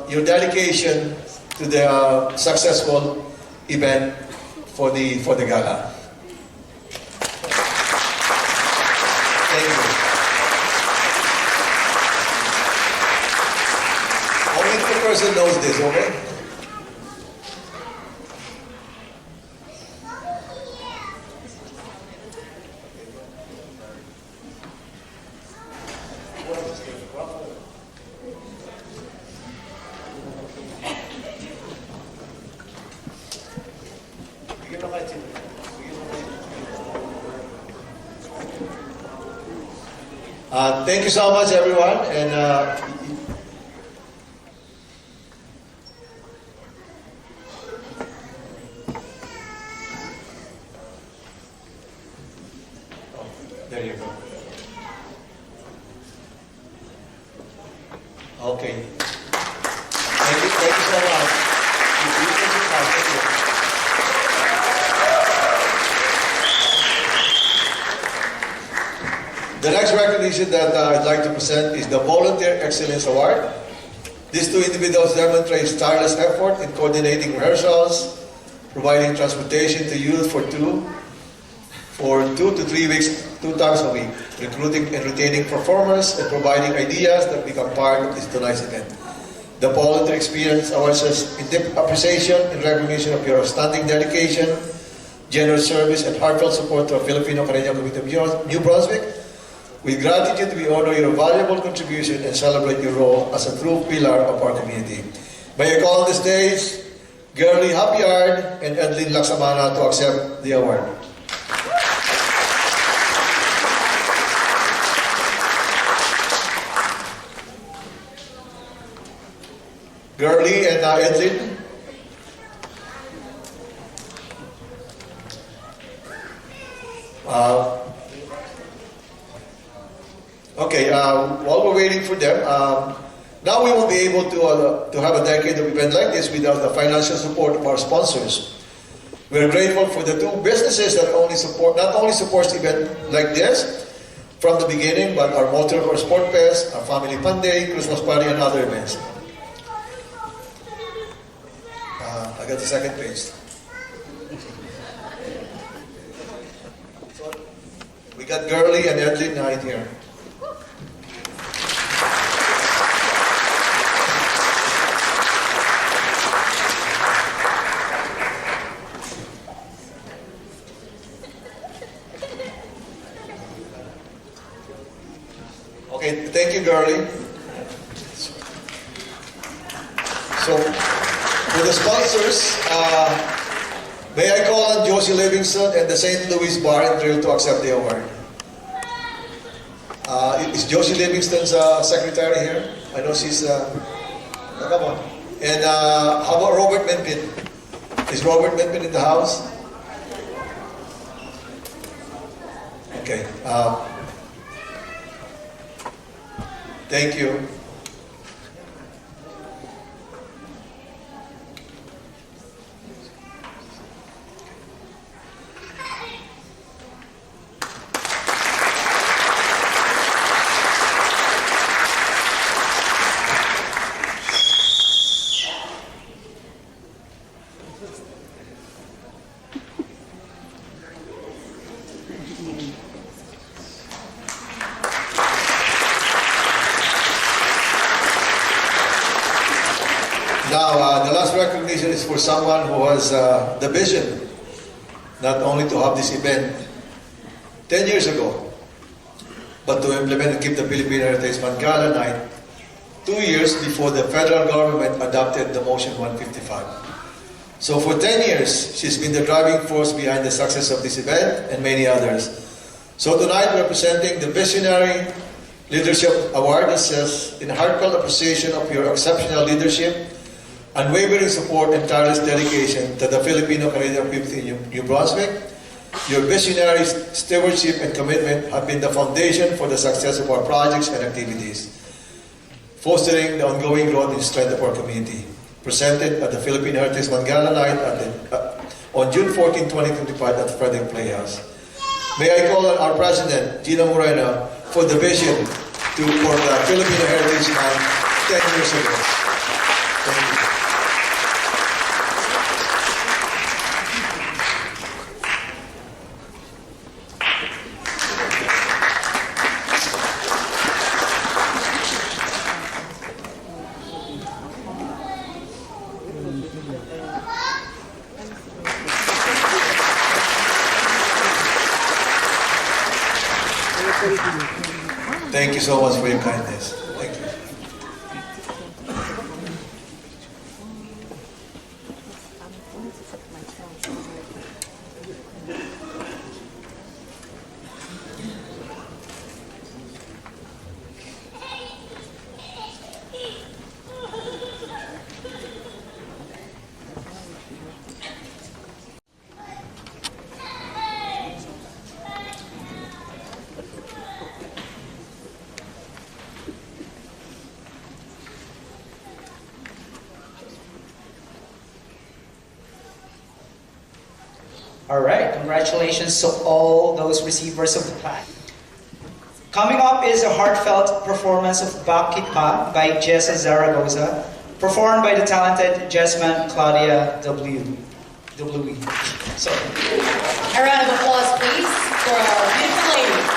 L: your dedication to the successful event for the gala. Thank you. Only the person knows this, okay? Thank you so much, everyone, and there you go. Okay. Thank you so much. Thank you. The next recognition that I'd like to present is the Volunteer Excellence Award. These two individuals demonstrate tireless effort in coordinating rehearsals, providing transportation to youth for 2 to 3 weeks, 2 times a week, recruiting and retaining performers, and providing ideas that become part of this tonight's event. The Volunteer Experience Award says in deep appreciation and recognition of your outstanding dedication, generous service, and heartfelt support to our Filipino-Canadian Community of New Brunswick. With gratitude, we honor your valuable contribution and celebrate your role as a true pillar of our community. May I call on the stage Girlie Happyard and Edlin Laksamana to accept the award. Girlie and Edlin. Okay, while we're waiting for them, now we won't be able to have a decade of event like this without the financial support of our sponsors. We're grateful for the two businesses that not only supports event like this from the beginning, but our multiple sport fest, our family fun day, Christmas party, and other events. I got the second page. So, we got Girlie and Edlin in here. Okay, thank you, Girlie. So, for the sponsors, may I call on Josie Livingston and the St. Louis Bar and Grill to accept the award. Is Josie Livingston's secretary here? I know she's, come on. And how about Robert Menpin? Is Robert Menpin in the house? Okay. Thank you. Now, the last recognition is for someone who has the vision, not only to have this event 10 years ago, but to implement and keep the Filipino Heritage Month Gala night 2 years before the federal government adopted the Motion 155. So for 10 years, she's been the driving force behind the success of this event and many others. So tonight, we're presenting the Visionary Leadership Award that says, in heartfelt appreciation of your exceptional leadership, unwavering support and tireless dedication to the Filipino-Canadian community in New Brunswick, your visionary stewardship and commitment have been the foundation for the success of our projects and activities, fostering the ongoing growth and strength of our community. Presented at the Filipino Heritage Month Gala night on June 14, 2025 at Frederick Playhouse. May I call on our President, Gina Moreno, for the vision for the Filipino Heritage Month 10 years ago. Thank you. Thank you so much for your kindness. Thank you.
I: All right, congratulations to all those receivers of the plaque. Coming up is a heartfelt performance of Bakit Pa by Jessa Zaragoza, performed by the talented jazzman Claudia W. So,
G: A round of applause, please, for our beautiful lady.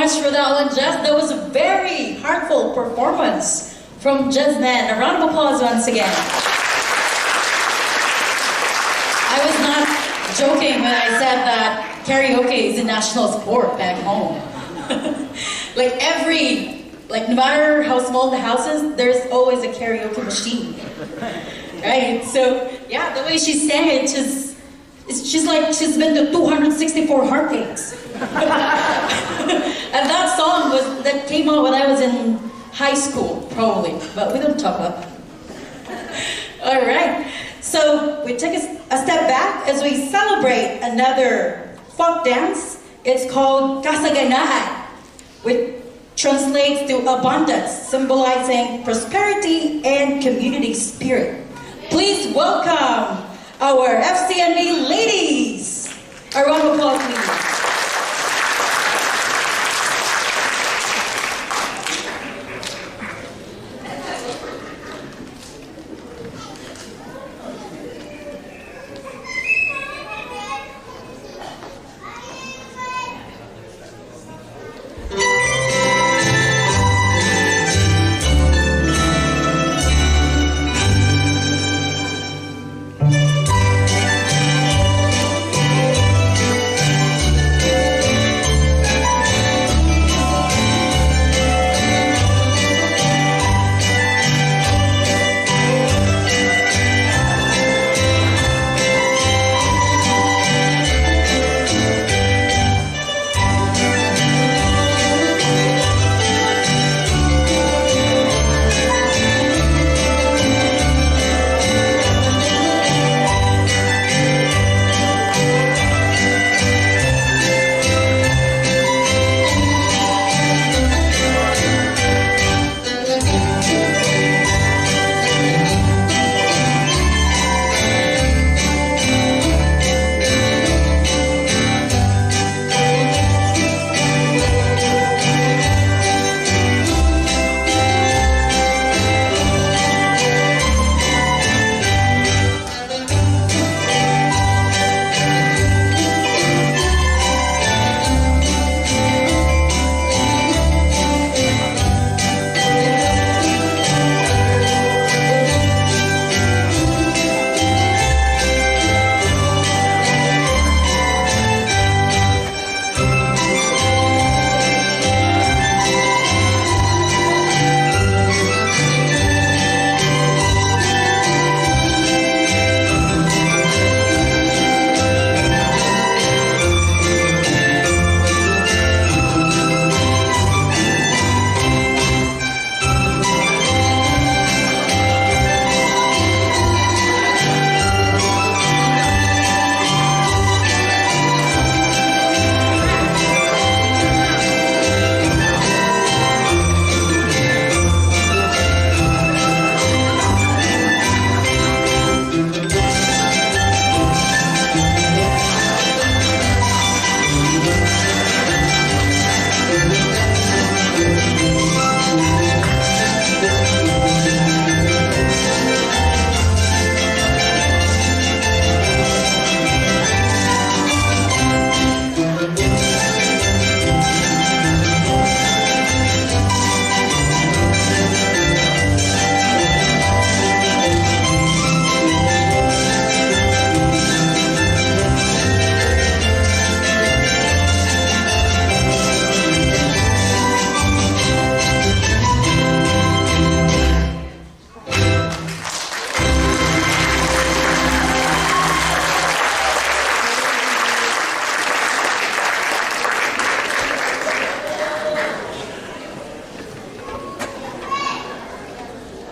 J: much for that one, Jess. That was a very heartfelt performance from Jess Nan. A round of applause once again. I was not joking when I said that karaoke is a national sport back home. No matter how small the house is, there's always a karaoke machine. Right? So, yeah, the way she sang it, she's like she's been to 264 heartbeats. And that song that came out when I was in high school, probably, but we don't talk about that. All right, so we take a step back as we celebrate another folk dance. It's called Kasaganahan, which translates to abundance, symbolizing prosperity and community spirit. Please welcome our FCNB ladies. A round of applause, please.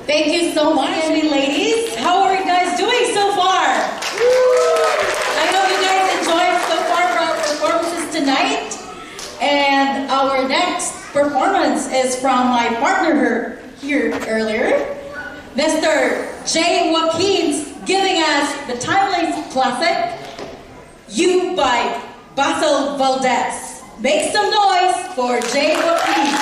J: Thank you so much, ladies. How are you guys doing so far? I hope you guys enjoyed so far our performances tonight. And our next performance is from my partner here earlier, Mr. J. Joaquin's giving us the timeless classic, You by Basil Valdez. Make some noise for J. Joaquin.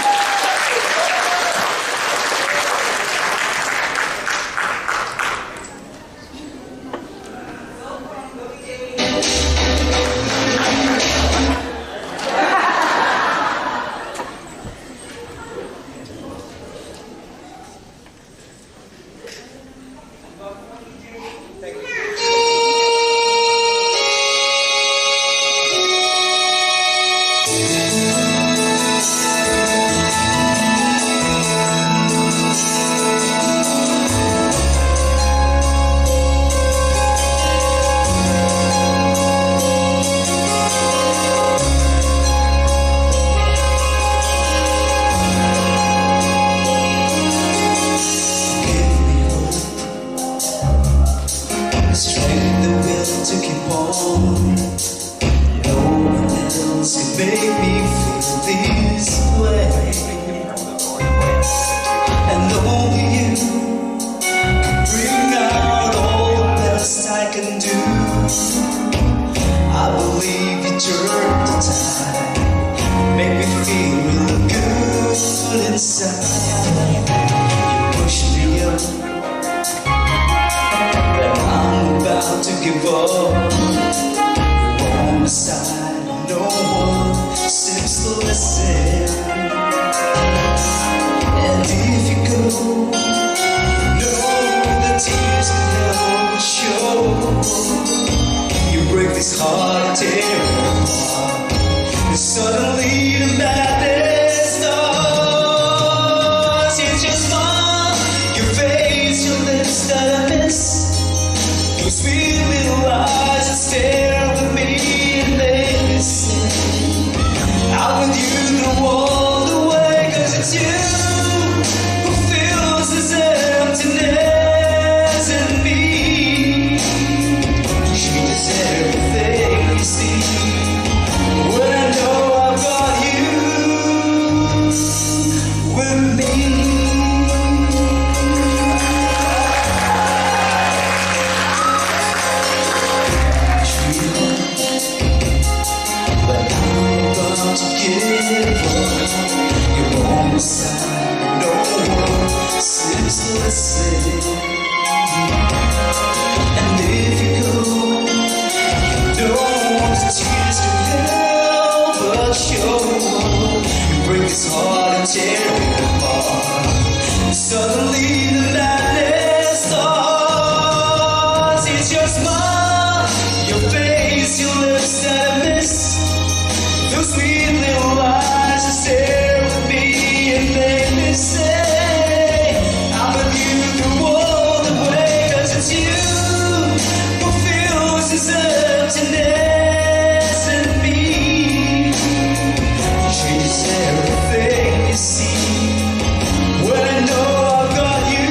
B: strength, the will to keep on. No one else can make me feel this way, and only you can bring out all the best I can do. I believe you turn the tide, make me feel real good inside. You push me up when I'm about to give up. On the side, no one seems to listen. And if you go, know the tears can never show. You break this heart and tear it apart, and suddenly the madness starts. You just smile, your face, your lips that I miss, those sweet little eyes that stare with me and make me sing. Out with you through all the way, 'cause it's you who fills this emptiness in me. Changes everything you see when I know I've got you with me. But I'm about to give up. You're on my side, no one seems to listen. And if you go, you know the tears can help but show. You break his heart and tear it apart. Suddenly the madness starts. It's your smile, your face, your lips that I miss, those sweet little eyes that stare with me and make me say, I'm with you through all the way, 'cause it's you who fills this emptiness in me. Changes everything you see when I know I've got you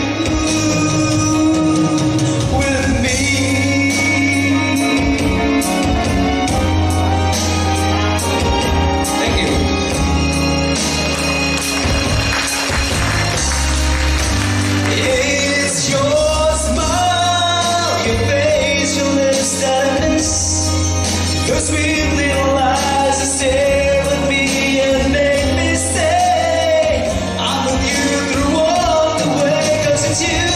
B: with me. Thank you. It's your smile, your face, your lips that I miss, those sweet little eyes that stare with me and make me stay. I'm with you through all the way, 'cause it's you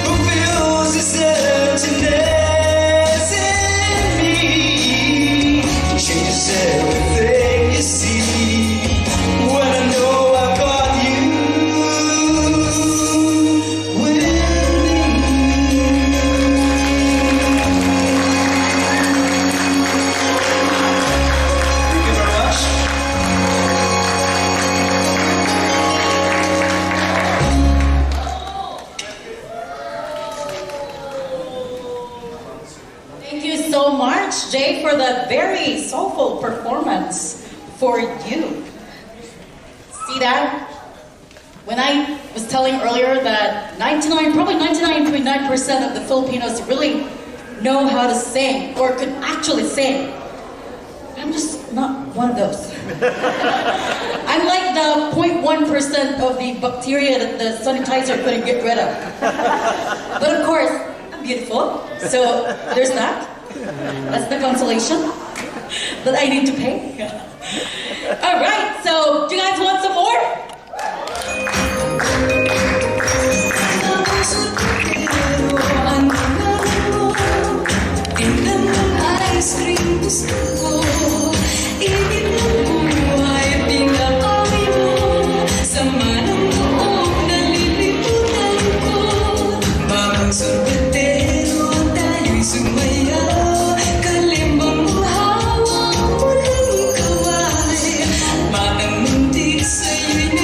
B: who fills this emptiness in me. Changes everything you see when I know I've got you with me. Thank you very much.
J: Thank you so much, Jay, for the very soulful performance for you. See that? When I was telling earlier that probably 99.9% of the Filipinos really know how to sing or could actually sing, I'm just not one of those. I'm like the 0.1% of the bacteria that the sanitizer couldn't get rid of. But of course, I'm beautiful, so there's that. That's the consolation that I need to pay. All right, so do you guys want some more?
B: Ice cream gusto ko, ibig ng buhay, tingnan kami mo, sama ng loob na liliputan ko. Mamang sorbetero, tayo'y sumaya, kalimbang mo hawak, walang kaway, manang muntik sa'yo'y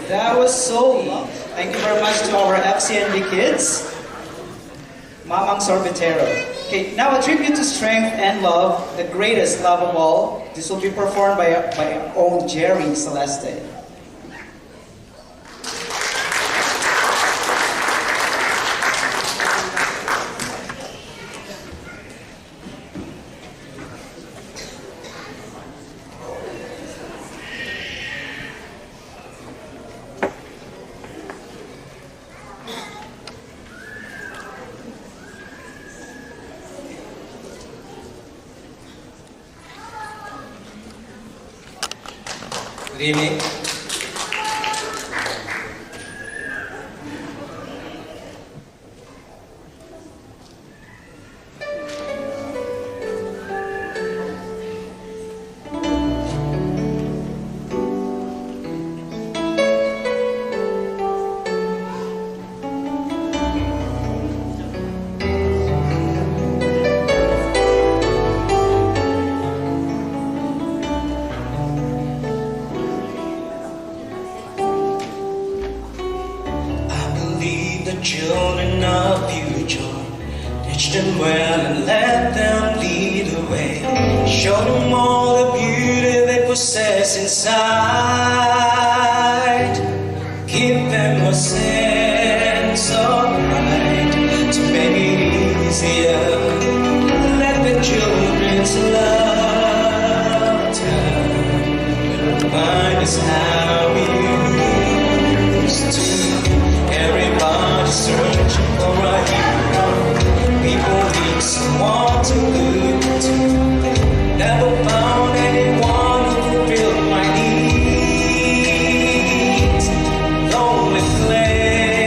I: That was so lovely. Thank you very much to our FCNB kids. Mamang Sorbetero. Okay, now a tribute to strength and love, the greatest love of all. This will be performed by our own Jerry Celeste.
C: Good evening.
B: Children of future, teach them well and let them lead the way. Show them all the beauty they possess inside. Give them a sense of pride to make it easier. Let the children's love turn. Remind us how we used to. Everybody's searching for a hero. People need someone to look to. Never found anyone who fulfilled my needs. Lonely place.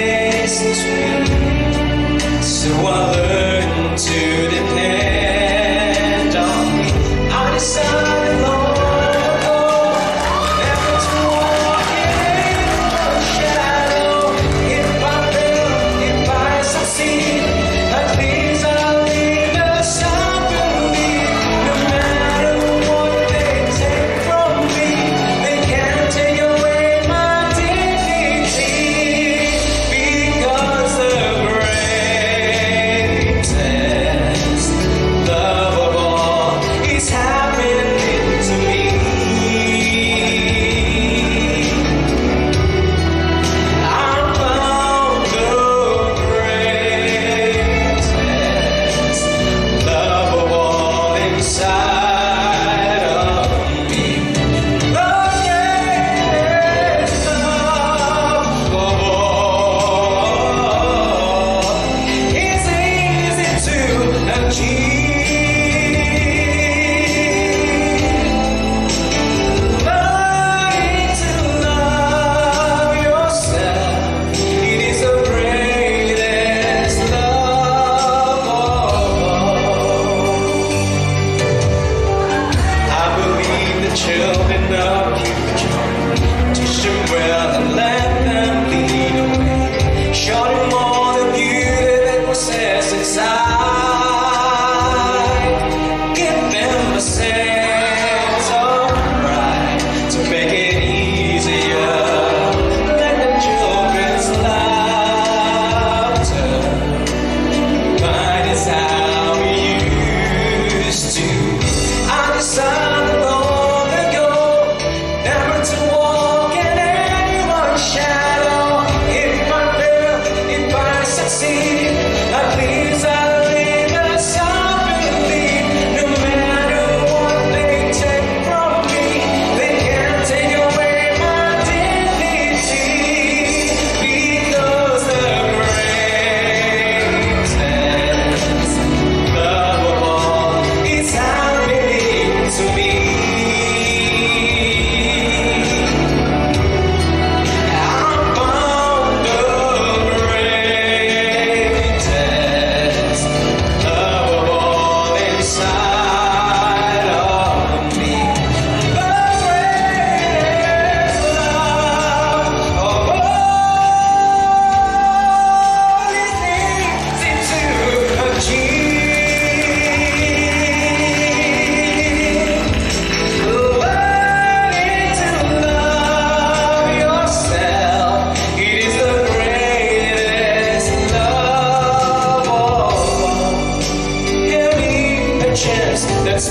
B: that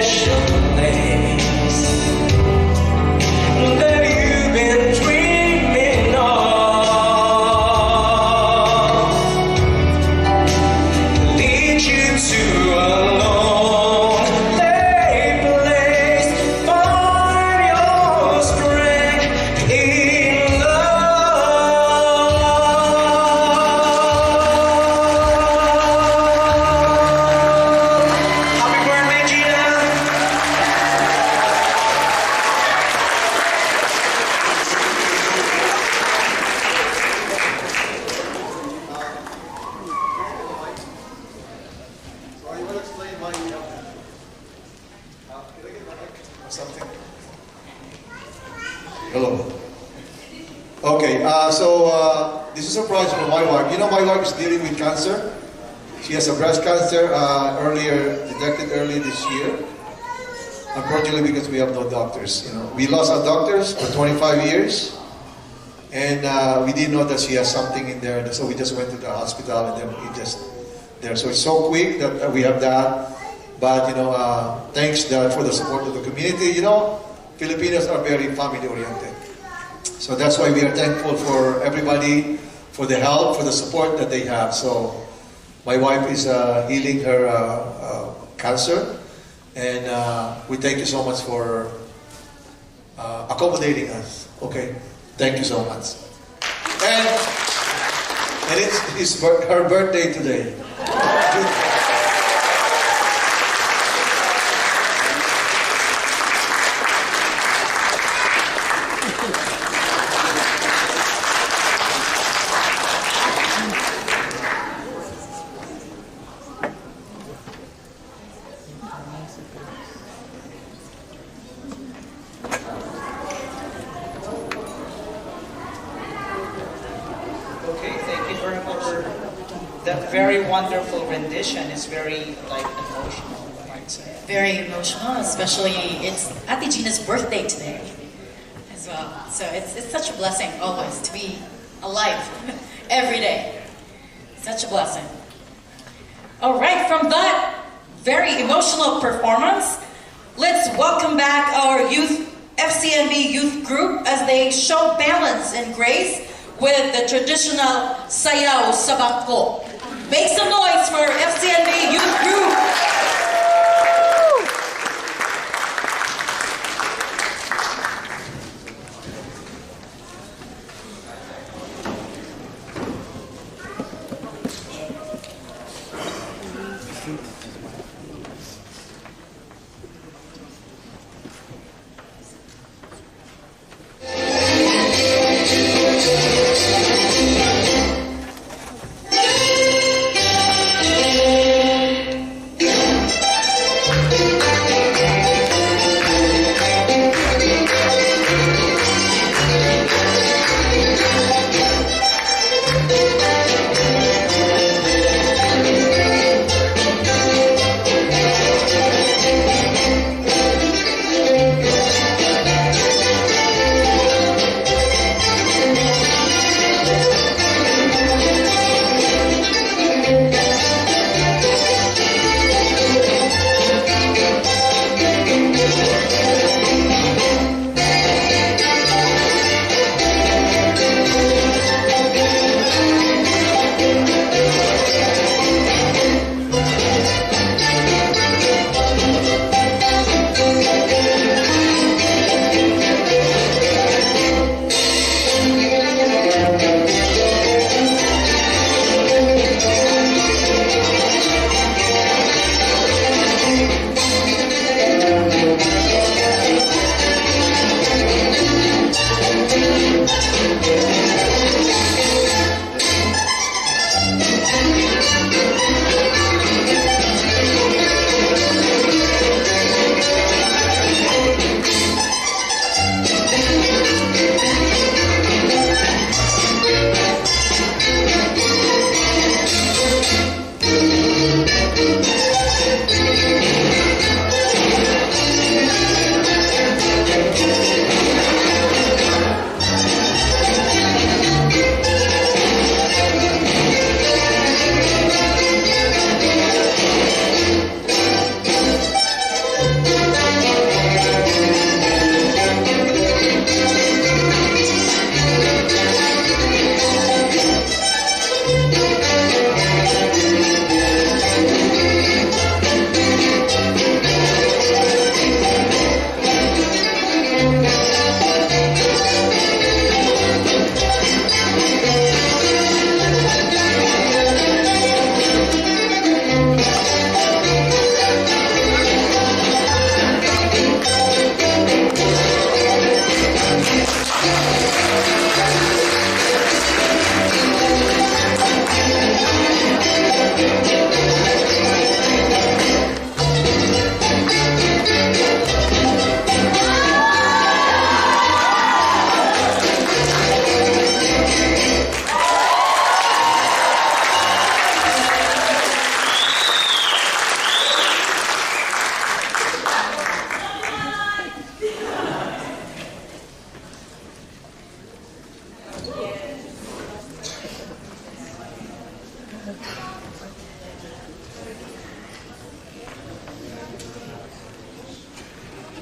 B: special place that you've been dreaming of. Lead you to a lonely place. Find your strength in Happy birthday, Gina!
L: So I will explain why we have that. Can I get the mic or something? Hello. Okay, this is a surprise from my wife. You know, my wife is dealing with cancer. She has a breast cancer detected early this year. Unfortunately, because we have no doctors. You know, we lost our doctors for 25 years, and we didn't know that she has something in there. So we just went to the hospital, and then we just there. So it's so quick that we have that. But you know, thanks for the support of the community. You know, Filipinos are very family oriented. So that's why we are thankful for everybody, for the help, for the support that they have. So my wife is healing her cancer, and we thank you so much for accommodating us. Okay, thank you so much. And it's her birthday today.
I: Okay, thank you very much. That very wonderful rendition is very emotional, I might say.
J: Very emotional, especially it's Ate Gina's birthday today as well. So it's such a blessing always to be alive every day. Such a blessing. All right, from that very emotional performance, let's welcome back our FCNB youth group as they show balance and grace with the traditional sayaw sa bangko. Make some noise for FCNB youth group.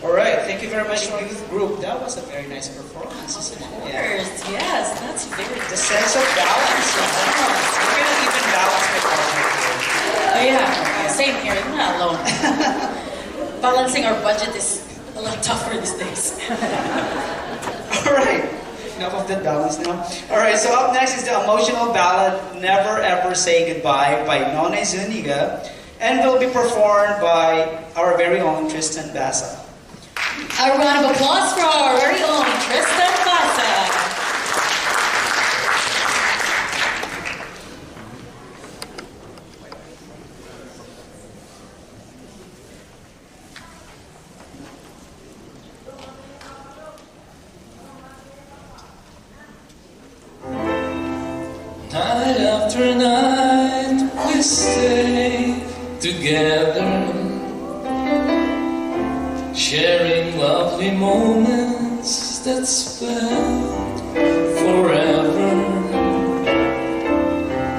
I: All right, thank you very much, youth group. That was a very nice performance, isn't it?
J: Of course, yes, that's very
I: The sense of balance. We're gonna even balance my partner.
J: Oh yeah, same here, I'm not alone. Balancing our budget is a lot tougher these days.
I: All right, enough of that balance now. All right, so up next is the emotional ballad "Never Ever Say Goodbye" by Nonay Zuniga, and will be performed by our very own Tristan Basa.
J: A round of applause for our very own Tristan Basa.
B: Night after night we stay together, sharing lovely moments that spend forever.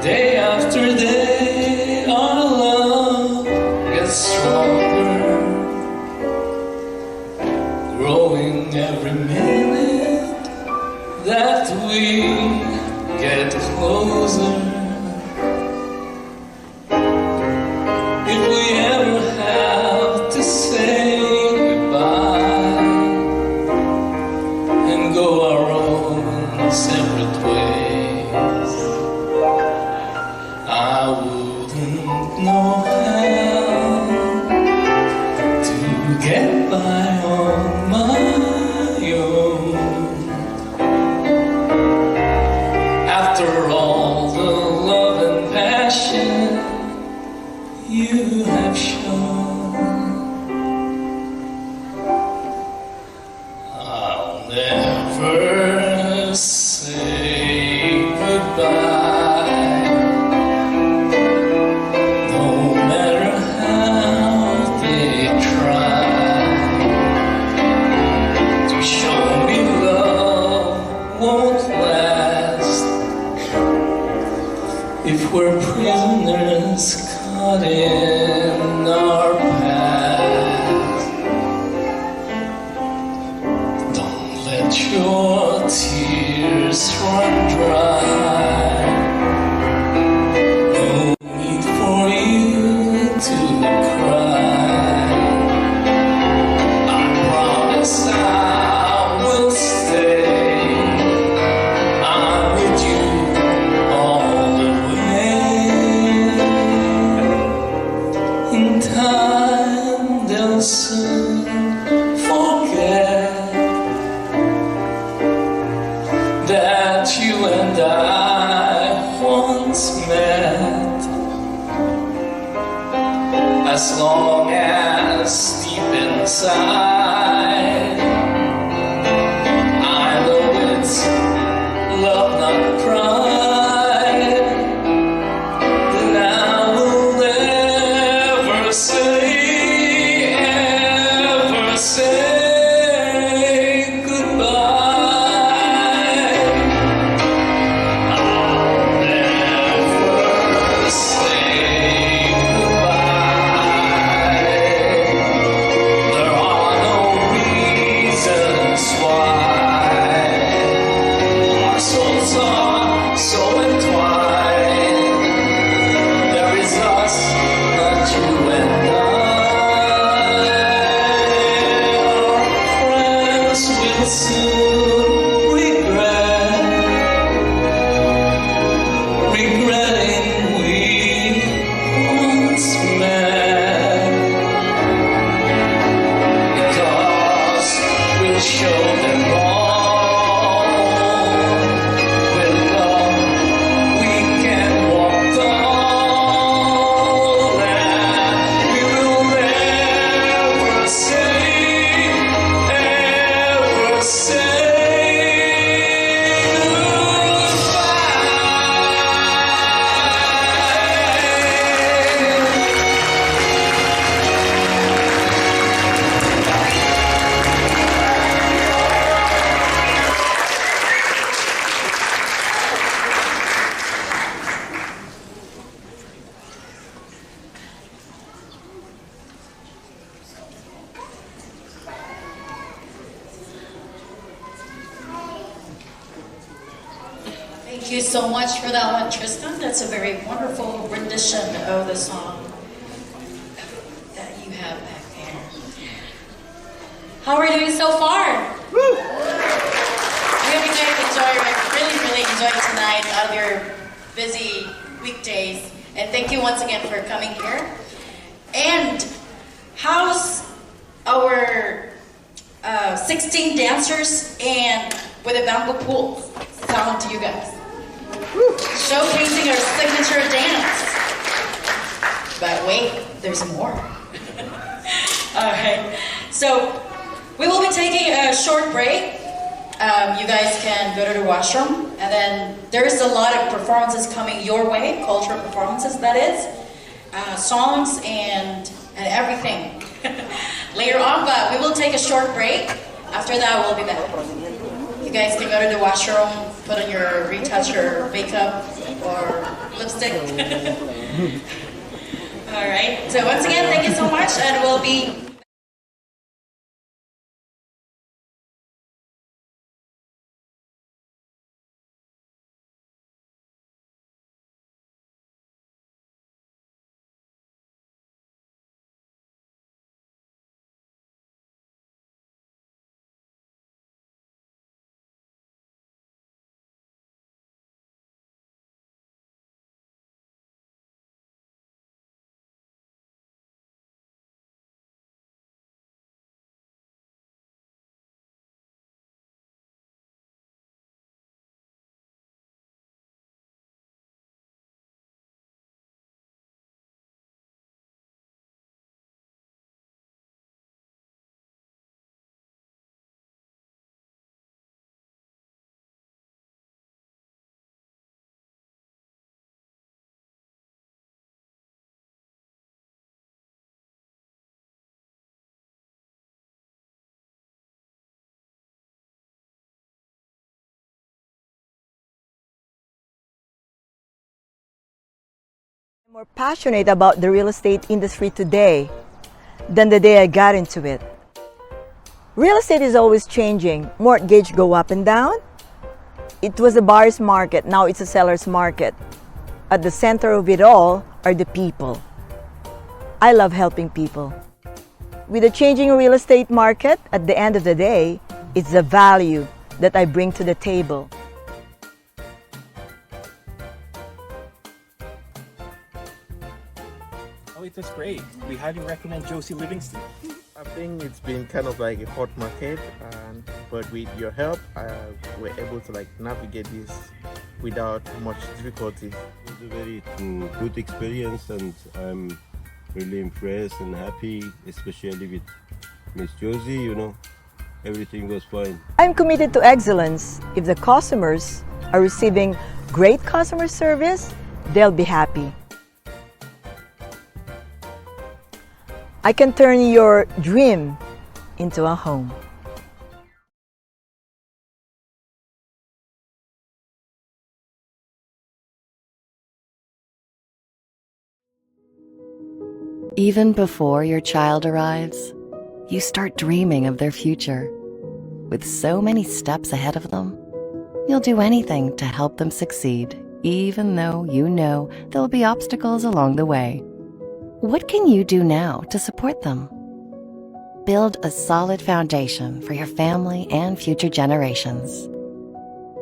B: Day after day our love gets stronger, growing every minute that we get closer. If we ever have to say goodbye and go our own separate ways, I wouldn't know how to get by on my own. After all the love and passion you have shown, I'll never say goodbye, no matter how they try to show me love won't last if we're prisoners caught in our past. Don't let your tears run dry. No need for you to cry. I promise I will stay. I'm with you all the way. In time they'll soon forget that you and I once met. As long as deep inside I know it's love, not pride, then I will never say goodbye. I'll never say goodbye. There are no
J: so much for that one, Tristan. That's a very wonderful rendition of the song that you have back there. How are you doing so far? Woo! I hope you guys really enjoyed tonight out of your busy weekdays. And thank you once again for coming here. And how's our 16 dancers and with a bamboo pool sound to you guys? Showcasing our signature dance. But wait, there's more. Alright, so we will be taking a short break. You guys can go to the washroom, and then there's a lot of performances coming your way, cultural performances that is, songs and everything later on, but we will take a short break. After that, we'll be back. You guys can go to the washroom, put on your retouch your makeup or lipstick. All right, so once again, thank you so much, and we'll be
A: I'm more passionate about the real estate industry today than the day I got into it. Real estate is always changing. Mortgage go up and down. It was a buyer's market, now it's a seller's market. At the center of it all are the people. I love helping people. With the changing real estate market, at the end of the day, it's the value that I bring to the table.
D: Oh, it was great. We highly recommend Josie Livingston.
V: I think it's been kind of like a hot market, but with your help, we're able to navigate this without much difficulty.
W: It was a very good experience, and I'm really impressed and happy, especially with Miss Josie. Everything was fine.
A: I'm committed to excellence. If the customers are receiving great customer service, they'll be happy. I can turn your dream into a home.
E: Even before your child arrives, you start dreaming of their future. With so many steps ahead of them, you'll do anything to help them succeed, even though you know there'll be obstacles along the way. What can you do now to support them? Build a solid foundation for your family and future generations.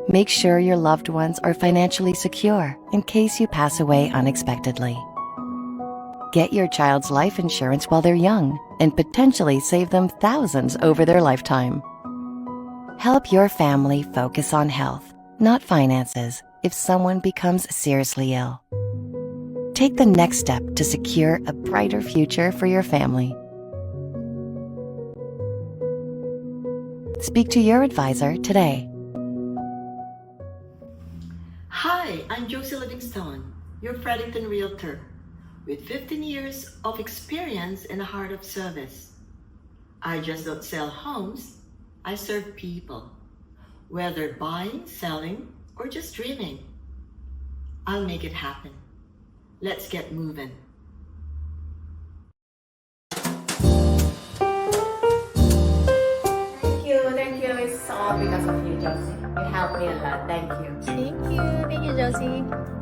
E: Make sure your loved ones are financially secure in case you pass away unexpectedly. Get your child's life insurance while they're young and potentially save them thousands over their lifetime. Help your family focus on health, not finances, if someone becomes seriously ill. Take the next step to secure a brighter future for your family. Speak to your advisor today.
F: Hi, I'm Josie Livingstone, your Fredericton Realtor, with 15 years of experience in the heart of service. I just don't sell homes, I serve people, whether buying, selling, or just dreaming. I'll make it happen. Let's get moving.
G: Thank you. It's all because of you, Josie. You helped me a lot. Thank you.
H: Thank you. Thank you, Josie.